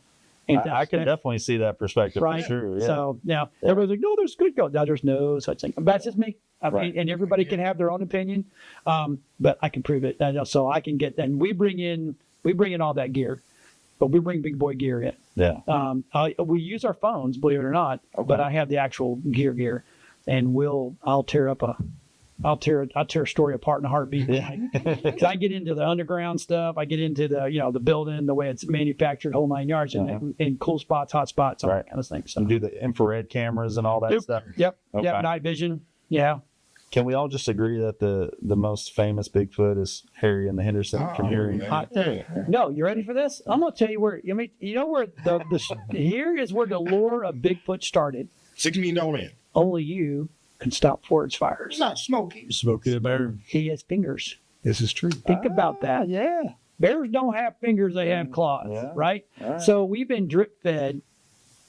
[SPEAKER 1] And
[SPEAKER 2] I can definitely see that perspective for sure. Yeah.
[SPEAKER 1] So now everybody's like, no, there's good ghosts. No, there's no such thing. That's just me. I mean, and everybody can have their own opinion. But I can prove it. So I can get, and we bring in all that gear. But we bring big boy gear in.
[SPEAKER 2] Yeah.
[SPEAKER 1] We use our phones, believe it or not. But I have the actual gear, and I'll tear a story apart in a heartbeat.
[SPEAKER 2] Yeah.
[SPEAKER 1] Because I get into the underground stuff. I get into the building, the way it's manufactured, whole 9 yards, and cool spots, hot spots, all that kind of thing. So
[SPEAKER 2] do the infrared cameras and all that stuff.
[SPEAKER 1] Yep.
[SPEAKER 2] Okay.
[SPEAKER 1] Yep. Night vision. Yeah.
[SPEAKER 2] Can we all just agree that the most famous Bigfoot is Harry and the Henderson from Harry?
[SPEAKER 1] No, you ready for this? I'm gonna tell you where. I mean, you know where here is where the lore of Bigfoot started.
[SPEAKER 3] $6 million man.
[SPEAKER 1] Only you can stop forest fires.
[SPEAKER 3] It's not smoky.
[SPEAKER 4] Smokey the Bear.
[SPEAKER 1] He has fingers.
[SPEAKER 3] This is true.
[SPEAKER 1] Think about that.
[SPEAKER 2] Yeah.
[SPEAKER 1] Bears don't have fingers; they have claws, right? So we've been drip fed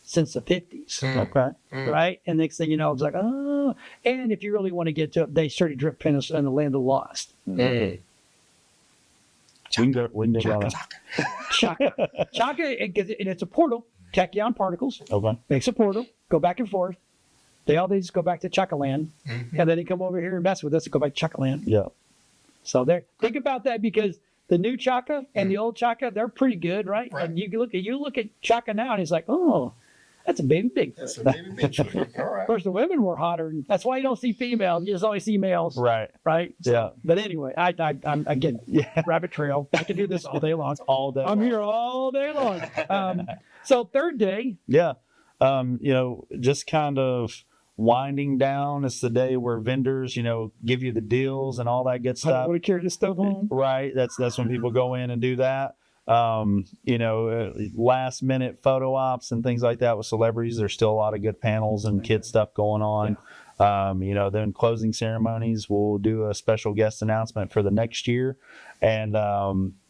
[SPEAKER 1] since the 50s.
[SPEAKER 2] Okay.
[SPEAKER 1] Right? And next thing you know, it's like, oh. And if you really want to get to it, they started drip feeding us in the land of the lost.
[SPEAKER 2] We can go down that.
[SPEAKER 1] Chaka, and it's a portal. Tachyon particles.
[SPEAKER 2] Okay.
[SPEAKER 1] Makes a portal. Go back and forth. They just go back to Chuckaland, and then they come over here and mess with us and go back to Chuckaland.
[SPEAKER 2] Yeah.
[SPEAKER 1] So there, think about that, because the new Chaka and the old Chaka, they're pretty good, right?
[SPEAKER 3] Right.
[SPEAKER 1] And you look at Chaka now, and it's like, oh, that's a baby Bigfoot.
[SPEAKER 3] That's a baby Bigfoot. All
[SPEAKER 1] Of
[SPEAKER 3] right.
[SPEAKER 1] course, the women were hotter. And that's why you don't see females. You just always see males,
[SPEAKER 2] Right.
[SPEAKER 1] right? So,
[SPEAKER 2] Yeah.
[SPEAKER 1] But anyway, I'm again, rabbit trail. I can do this all day long.
[SPEAKER 2] All day.
[SPEAKER 1] I'm here all day long. So third day,
[SPEAKER 2] Yeah. Just kind of winding down. It's the day where vendors, give you the deals and all that good
[SPEAKER 1] I
[SPEAKER 2] stuff.
[SPEAKER 1] want to carry this stuff home.
[SPEAKER 2] Right. That's when people go in and do that. Last minute photo ops and things like that with celebrities. There's still a lot of good panels and kid stuff going on. Then closing ceremonies, we'll do a special guest announcement for the next year, and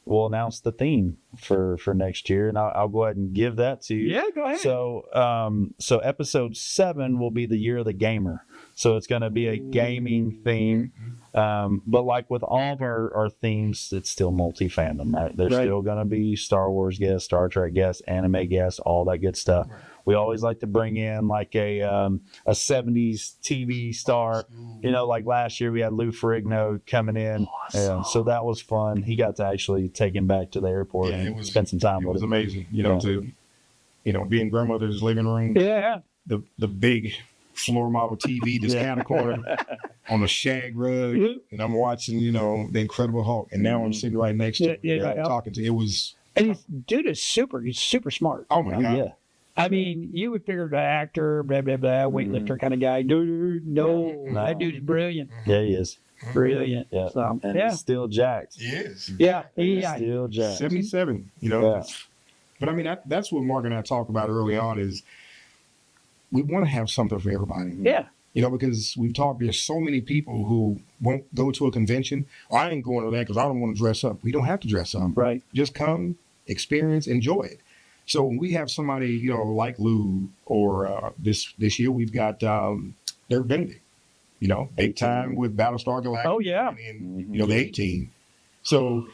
[SPEAKER 2] we'll announce the theme for next year. And I'll go ahead and give that to you.
[SPEAKER 1] Yeah, go ahead.
[SPEAKER 2] So episode 7 will be the year of the gamer. So it's going to be a gaming theme. But like with all of our themes, it's still multi-fandom, right? There's
[SPEAKER 1] Right.
[SPEAKER 2] still going to be Star Wars guests, Star Trek guests, anime guests, all that good stuff.
[SPEAKER 3] Right.
[SPEAKER 2] We always like to bring in like a 70s TV star. Like last year we had Lou Ferrigno coming in. Yeah, so that was fun. He got to actually take him back to the airport
[SPEAKER 3] Yeah,
[SPEAKER 2] and
[SPEAKER 3] it was-
[SPEAKER 2] spend some time
[SPEAKER 3] It
[SPEAKER 2] with
[SPEAKER 3] was
[SPEAKER 2] him.
[SPEAKER 3] amazing,
[SPEAKER 2] Yeah.
[SPEAKER 3] to be in grandmother's living room,
[SPEAKER 1] Yeah.
[SPEAKER 3] the big floor model TV, this kind of corner on a shag rug,
[SPEAKER 1] Yeah.
[SPEAKER 3] and I'm watching, the Incredible Hulk, and now I'm sitting right next to him,
[SPEAKER 1] Yeah.
[SPEAKER 3] talking to. It was,
[SPEAKER 1] And he's super smart.
[SPEAKER 3] oh my god,
[SPEAKER 2] Yeah.
[SPEAKER 1] I mean, you would figure the actor, blah, blah, blah, weightlifter kind of guy. Dude, no, that dude is brilliant.
[SPEAKER 2] Yeah, he is.
[SPEAKER 1] Brilliant.
[SPEAKER 2] Yeah.
[SPEAKER 1] So,
[SPEAKER 2] And
[SPEAKER 1] yeah.
[SPEAKER 2] he's still jacked.
[SPEAKER 3] he is.
[SPEAKER 1] Yeah.
[SPEAKER 2] Still jacked.
[SPEAKER 3] 77,
[SPEAKER 2] Yeah.
[SPEAKER 3] But I mean, that's what Mark and I talked about early on is we want to have something for everybody.
[SPEAKER 1] Yeah.
[SPEAKER 3] Because we've talked, there's so many people who won't go to a convention. I ain't going to that because I don't want to dress up. We don't have to dress up.
[SPEAKER 1] Right.
[SPEAKER 3] Just come, experience, enjoy it. So when we have somebody, like Lou, or this year we've got Dirk Benedict, big time with Battlestar Galactica.
[SPEAKER 1] Oh, yeah.
[SPEAKER 3] And the 18. So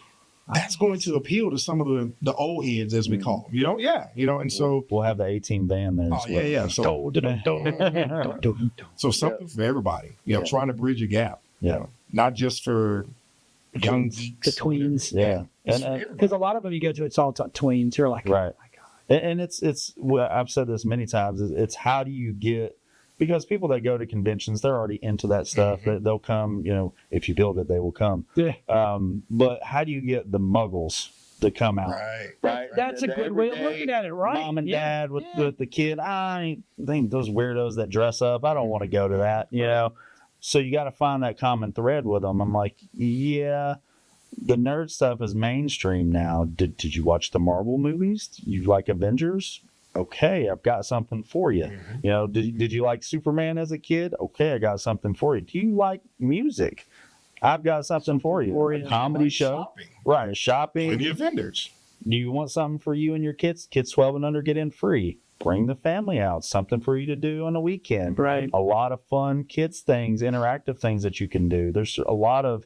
[SPEAKER 3] that's going to appeal to some of the old heads, as we call them, and so,
[SPEAKER 2] We'll have the 18 band there.
[SPEAKER 3] oh,
[SPEAKER 2] as well.
[SPEAKER 3] yeah. So something for everybody, trying to bridge a gap,
[SPEAKER 2] Yeah.
[SPEAKER 3] not just for young geeks.
[SPEAKER 1] The tweens.
[SPEAKER 2] Yeah.
[SPEAKER 3] It's
[SPEAKER 2] And,
[SPEAKER 3] everybody.
[SPEAKER 1] Because a lot of them you go to, it's all tweens. You're like,
[SPEAKER 2] right.
[SPEAKER 1] oh my God.
[SPEAKER 2] And it's well, I've said this many times. It's how do you get, because people that go to conventions, they're already into that stuff. They'll come, if you build it, they will come.
[SPEAKER 1] Yeah.
[SPEAKER 2] But how do you get the muggles to come out?
[SPEAKER 3] Right.
[SPEAKER 1] That's a good way of looking at it, right?
[SPEAKER 2] Mom and
[SPEAKER 1] Yeah.
[SPEAKER 2] dad with the kid. I think those weirdos that dress up, I don't want to go to that, So you got to find that common thread with them. I'm like, yeah, the nerd stuff is mainstream now. Did you watch the Marvel movies? You like Avengers? Okay, I've got something for you. Did you like Superman as a kid? Okay, I got something for you. Do you like music? I've got something for you.
[SPEAKER 1] For you.
[SPEAKER 2] A comedy show.
[SPEAKER 3] Shopping.
[SPEAKER 2] Right, shopping.
[SPEAKER 3] Plenty of vendors.
[SPEAKER 2] Do you want something for you and your kids? Kids 12 and under get in free. Bring the family out. Something for you to do on the weekend.
[SPEAKER 1] Right.
[SPEAKER 2] A lot of fun kids things, interactive things that you can do. There's a lot of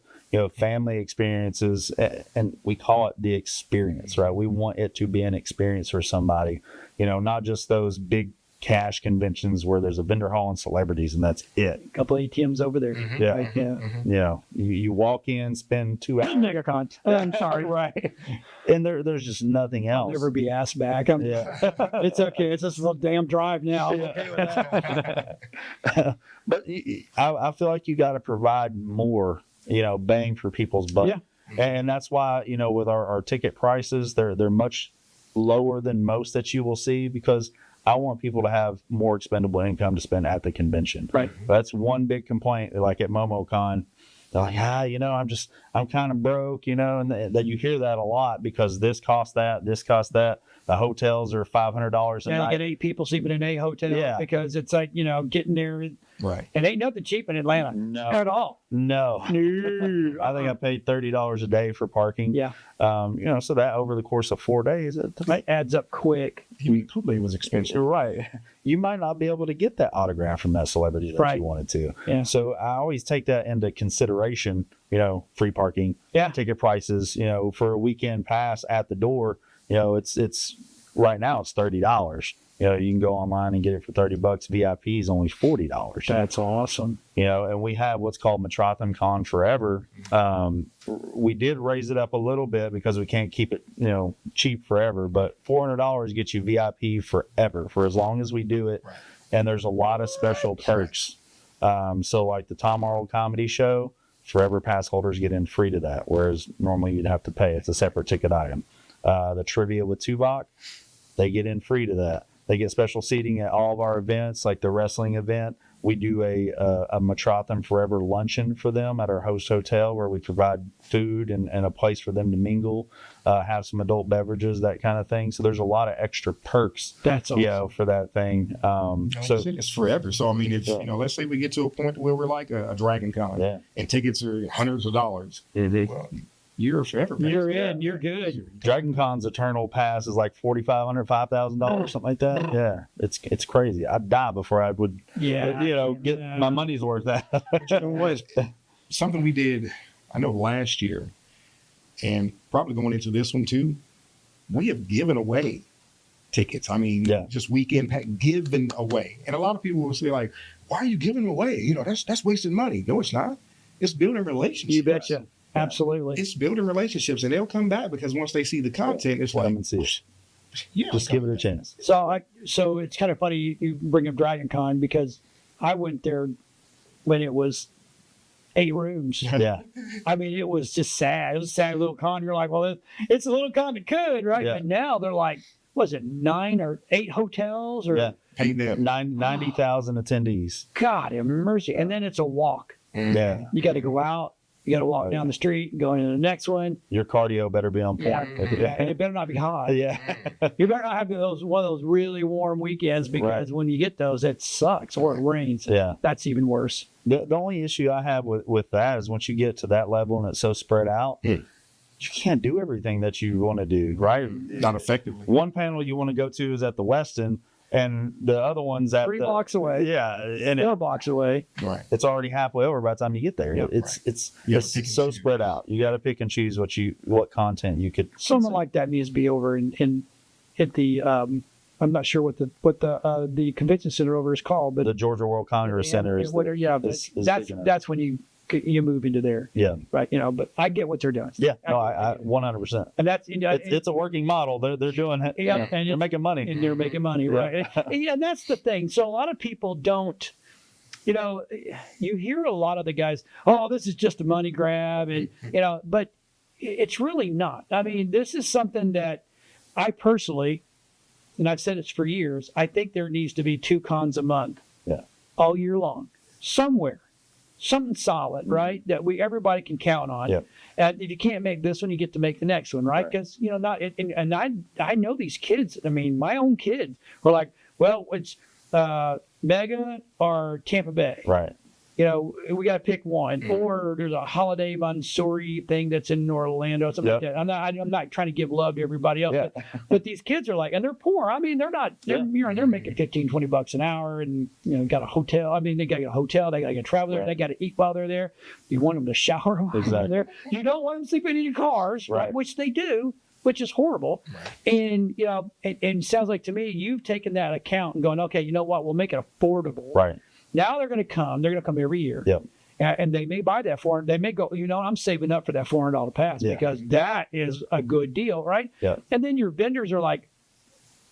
[SPEAKER 2] family experiences, and we call it the experience, right? We want it to be an experience for somebody, not just those big cash conventions where there's a vendor hall and celebrities and that's it.
[SPEAKER 1] A couple ATMs over there.
[SPEAKER 2] Yeah.
[SPEAKER 1] Right, yeah.
[SPEAKER 2] You walk in, spend 2 hours.
[SPEAKER 1] MegaCon. I'm sorry.
[SPEAKER 2] Right. And there's just nothing else.
[SPEAKER 1] Never be asked back.
[SPEAKER 2] Yeah.
[SPEAKER 1] It's okay. It's just a little damn drive now. I'm okay with that.
[SPEAKER 2] But I feel like you got to provide more, bang for people's buck.
[SPEAKER 1] Yeah.
[SPEAKER 2] And that's why, with our ticket prices, they're much lower than most that you will see, because I want people to have more expendable income to spend at the convention.
[SPEAKER 1] Right.
[SPEAKER 2] That's one big complaint. Like at MomoCon, they're like, I'm kind of broke, and that you hear that a lot because this costs that. The hotels are $500 a
[SPEAKER 1] Yeah, you
[SPEAKER 2] night.
[SPEAKER 1] get 8 people sleeping in a hotel
[SPEAKER 2] Yeah.
[SPEAKER 1] because it's like, getting there.
[SPEAKER 3] Right.
[SPEAKER 1] And ain't nothing cheap in Atlanta
[SPEAKER 2] No.
[SPEAKER 1] at all.
[SPEAKER 2] No.
[SPEAKER 1] No.
[SPEAKER 2] I think I paid $30 a day for parking.
[SPEAKER 1] Yeah.
[SPEAKER 2] So that over the course of 4 days,
[SPEAKER 1] That adds up quick.
[SPEAKER 3] Even Kool-Aid was expensive.
[SPEAKER 2] you're right. You might not be able to get that autograph from that celebrity that
[SPEAKER 1] Right.
[SPEAKER 2] you wanted to.
[SPEAKER 1] Yeah.
[SPEAKER 2] So I always take that into consideration, free parking,
[SPEAKER 1] Yeah.
[SPEAKER 2] ticket prices, for a weekend pass at the door, it's right now it's $30. You know, you can go online and get it for $30. VIP is only $40.
[SPEAKER 1] That's awesome.
[SPEAKER 2] You know, and we have what's called METHROCON Forever. We did raise it up a little bit because we can't keep it, you know, cheap forever. But $400 gets you VIP forever for as long as we do it.
[SPEAKER 3] Right.
[SPEAKER 2] And there's a lot of special perks. So like the Tom Arnold comedy show, Forever pass holders get in free to that, whereas normally you'd have to pay. It's a separate ticket item. The trivia with Tuvok, they get in free to that. They get special seating at all of our events, like the wrestling event. We do a METHROCON Forever luncheon for them at our host hotel, where we provide food and a place for them to mingle, have some adult beverages, that kind of thing. So there's a lot of extra perks,
[SPEAKER 1] That's awesome.
[SPEAKER 2] you know, for that thing.
[SPEAKER 3] So it's forever. So I mean, if you know, let's say we get to a point where we're like a Dragon Con,
[SPEAKER 2] Yeah.
[SPEAKER 3] and tickets are hundreds of dollars. Well, you're forever. Man.
[SPEAKER 1] You're in. You're good.
[SPEAKER 2] Dragon Con's eternal pass is like $4,500, $5,000, something like that. Yeah, it's crazy. I'd die before I would,
[SPEAKER 1] Yeah.
[SPEAKER 2] you know, get my money's worth. That.
[SPEAKER 3] You know what? Something we did, I know last year, and probably going into this one too. We have given away tickets. I mean,
[SPEAKER 2] Yeah.
[SPEAKER 3] just weekend pack given away, and a lot of people will say like, "Why are you giving them away? You know, that's wasting money." No, it's not. It's building relationships.
[SPEAKER 1] You betcha. Absolutely.
[SPEAKER 3] It's building relationships, and they'll come back because once they see the content, it's like,
[SPEAKER 2] Come and see it.
[SPEAKER 3] yeah,
[SPEAKER 2] Just give it a chance.
[SPEAKER 1] So it's kind of funny you bring up Dragon Con, because I went there when it was 8 rooms.
[SPEAKER 2] Yeah,
[SPEAKER 1] I mean, it was just sad. It was a sad little con. You're like, well, it's a little con that could, right?
[SPEAKER 2] Yeah.
[SPEAKER 1] But now they're like, was it 9 or 8 hotels? Or
[SPEAKER 2] yeah.
[SPEAKER 3] pay them.
[SPEAKER 2] 90,000 attendees.
[SPEAKER 1] God have mercy. And then it's a walk.
[SPEAKER 2] Yeah,
[SPEAKER 1] You got to go out. You got to walk down the street and go into the next one.
[SPEAKER 2] your cardio better be on point.
[SPEAKER 1] And it better not be hot.
[SPEAKER 2] Yeah.
[SPEAKER 1] You better not have one of those really warm weekends, because when you get those, it sucks, or it rains.
[SPEAKER 2] Yeah.
[SPEAKER 1] That's even worse.
[SPEAKER 2] The only issue I have with that is once you get to that level and it's so spread out, you can't do everything that you want to do, right?
[SPEAKER 3] Not effectively.
[SPEAKER 2] One panel you want to go to is at the Westin, and the other one's at
[SPEAKER 1] 3
[SPEAKER 2] the,
[SPEAKER 1] blocks away.
[SPEAKER 2] Yeah, and
[SPEAKER 1] 4 blocks away.
[SPEAKER 3] Right.
[SPEAKER 2] it's already halfway over by the time you get there.
[SPEAKER 3] Yep,
[SPEAKER 2] It's
[SPEAKER 3] You have to pick and
[SPEAKER 2] so
[SPEAKER 3] choose.
[SPEAKER 2] spread out. You got to pick and choose what content you could.
[SPEAKER 1] Something like that needs to be over in at the I'm not sure what the convention center over is called, but
[SPEAKER 2] the Georgia World Congress Center is.
[SPEAKER 1] that's when you move into there,
[SPEAKER 2] Yeah,
[SPEAKER 1] right? You know, but I get what they're doing.
[SPEAKER 2] yeah. No, I 100%.
[SPEAKER 1] And that's, you know,
[SPEAKER 2] It's a working model. They're doing it.
[SPEAKER 1] Yeah,
[SPEAKER 2] Yeah,
[SPEAKER 1] and
[SPEAKER 2] they're making money.
[SPEAKER 1] and they're making money,
[SPEAKER 2] Yeah.
[SPEAKER 1] right? Yeah, and that's the thing. So a lot of people don't, you know, you hear a lot of the guys, oh, this is just a money grab, and you know, but it's really not. I mean, this is something that I personally, and I've said it's for years, I think there needs to be 2 cons a month,
[SPEAKER 2] Yeah.
[SPEAKER 1] all year long, somewhere. Something solid, right? That everybody can count on.
[SPEAKER 2] Yep.
[SPEAKER 1] And if you can't make this one, you get to make the next one, right? Because you know, and I know these kids. I mean, my own kids were like, well, it's Mega or Tampa Bay.
[SPEAKER 2] Right.
[SPEAKER 1] You know, we got to pick one. Or there's a Holiday Mansouri thing that's in Orlando, something like that. I'm not trying to give love to everybody else,
[SPEAKER 2] Yeah.
[SPEAKER 1] but these kids are like, and they're poor. I mean, they're not. They're they're making $15-20 an hour, and you know, got a hotel. I mean, they got to get a hotel. They got to get travel there.
[SPEAKER 2] Right.
[SPEAKER 1] They got to eat while they're there. You want them to shower while they're
[SPEAKER 2] Exactly.
[SPEAKER 1] there. You don't want them sleeping in your cars,
[SPEAKER 2] Right.
[SPEAKER 1] which they do, which is horrible. And you know, and it sounds like to me you've taken that account and going, okay, you know what? We'll make it affordable.
[SPEAKER 2] Right.
[SPEAKER 1] Now they're going to come. They're going to come every year.
[SPEAKER 2] Yep.
[SPEAKER 1] And they may buy that $400. They may go, you know, I'm saving up for that $400 pass
[SPEAKER 2] Yeah.
[SPEAKER 1] because that is a good deal, right?
[SPEAKER 2] Yeah.
[SPEAKER 1] And then your vendors are like,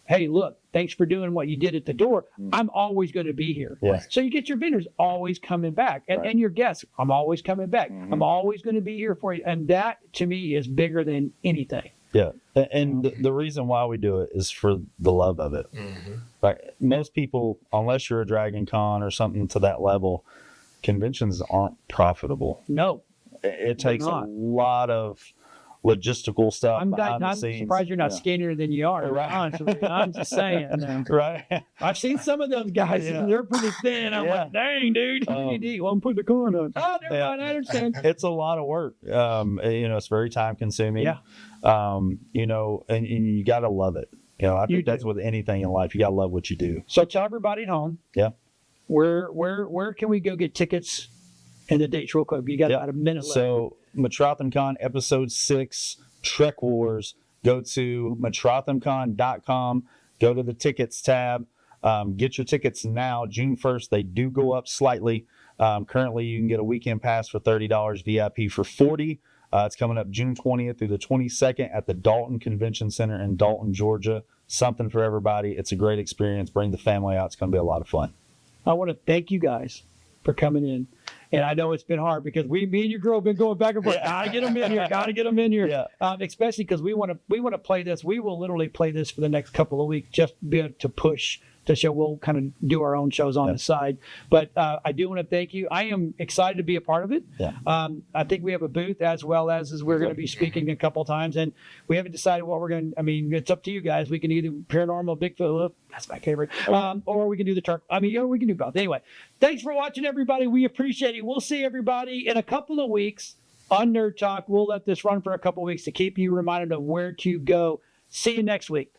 [SPEAKER 1] hey, look, thanks for doing what you did at the door. I'm always going to be here.
[SPEAKER 2] Yeah.
[SPEAKER 1] So you get your vendors always coming back. And,
[SPEAKER 2] Right.
[SPEAKER 1] and your guests, I'm always coming back. I'm always going to be here for you. And that, to me, is bigger than anything.
[SPEAKER 2] Yeah. And the reason why we do it is for the love of it. Like most people, unless you're a Dragon Con or something to that level, conventions aren't profitable.
[SPEAKER 1] No.
[SPEAKER 2] It takes a
[SPEAKER 1] not.
[SPEAKER 2] lot of logistical stuff
[SPEAKER 1] I'm
[SPEAKER 2] behind the
[SPEAKER 1] not
[SPEAKER 2] scenes.
[SPEAKER 1] surprised you're not
[SPEAKER 2] Yeah.
[SPEAKER 1] skinnier than you are.
[SPEAKER 2] Right.
[SPEAKER 1] Honestly. I'm just saying.
[SPEAKER 2] Right.
[SPEAKER 1] I've seen some of those guys,
[SPEAKER 2] Yeah.
[SPEAKER 1] and they're pretty thin. I'm
[SPEAKER 2] Yeah.
[SPEAKER 1] like, dang, dude, you need to eat. Well, I'm putting the corn on. Oh, never
[SPEAKER 2] Yeah.
[SPEAKER 1] mind, I understand.
[SPEAKER 2] It's a lot of work. You know, it's very time consuming.
[SPEAKER 1] Yeah.
[SPEAKER 2] You know, and you got to love it. You know, I
[SPEAKER 1] You
[SPEAKER 2] think that's with anything in life. You got to love what you do.
[SPEAKER 1] So tell everybody at home.
[SPEAKER 2] Yeah.
[SPEAKER 1] Where can we go get tickets and the dates real quick? You got
[SPEAKER 2] Yeah.
[SPEAKER 1] about a minute left.
[SPEAKER 2] So, METHROCON Episode 6, Trek Wars, go to METHROCON.com, go to the tickets tab, get your tickets now. June 1st, they do go up slightly. Currently, you can get a weekend pass for $30, VIP for $40. It's coming up June 20th through the 22nd at the Dalton Convention Center in Dalton, Georgia. Something for everybody. It's a great experience. Bring the family out. It's going to be a lot of fun.
[SPEAKER 1] I want to thank you guys for coming in. And I know it's been hard because me and your girl have been going back and forth. Gotta get them in here. Gotta get them in here.
[SPEAKER 2] Yeah.
[SPEAKER 1] Especially because we want to play this. We will literally play this for the next couple of weeks, just be able to push to show. We'll kind of do our own shows on the side. But I do want to thank you. I am excited to be a part of it.
[SPEAKER 2] Yeah.
[SPEAKER 1] I think we have a booth as well as we're going to be speaking a couple of times, and we haven't decided what we're going to. I mean, it's up to you guys. We can either paranormal, Bigfoot. That's my favorite. Or we can do the Turk. I mean, we can do both. Anyway, thanks for watching, everybody. We appreciate it. We'll see everybody in a couple of weeks on Nerd Talk. We'll let this run for a couple of weeks to keep you reminded of where to go. See you next week.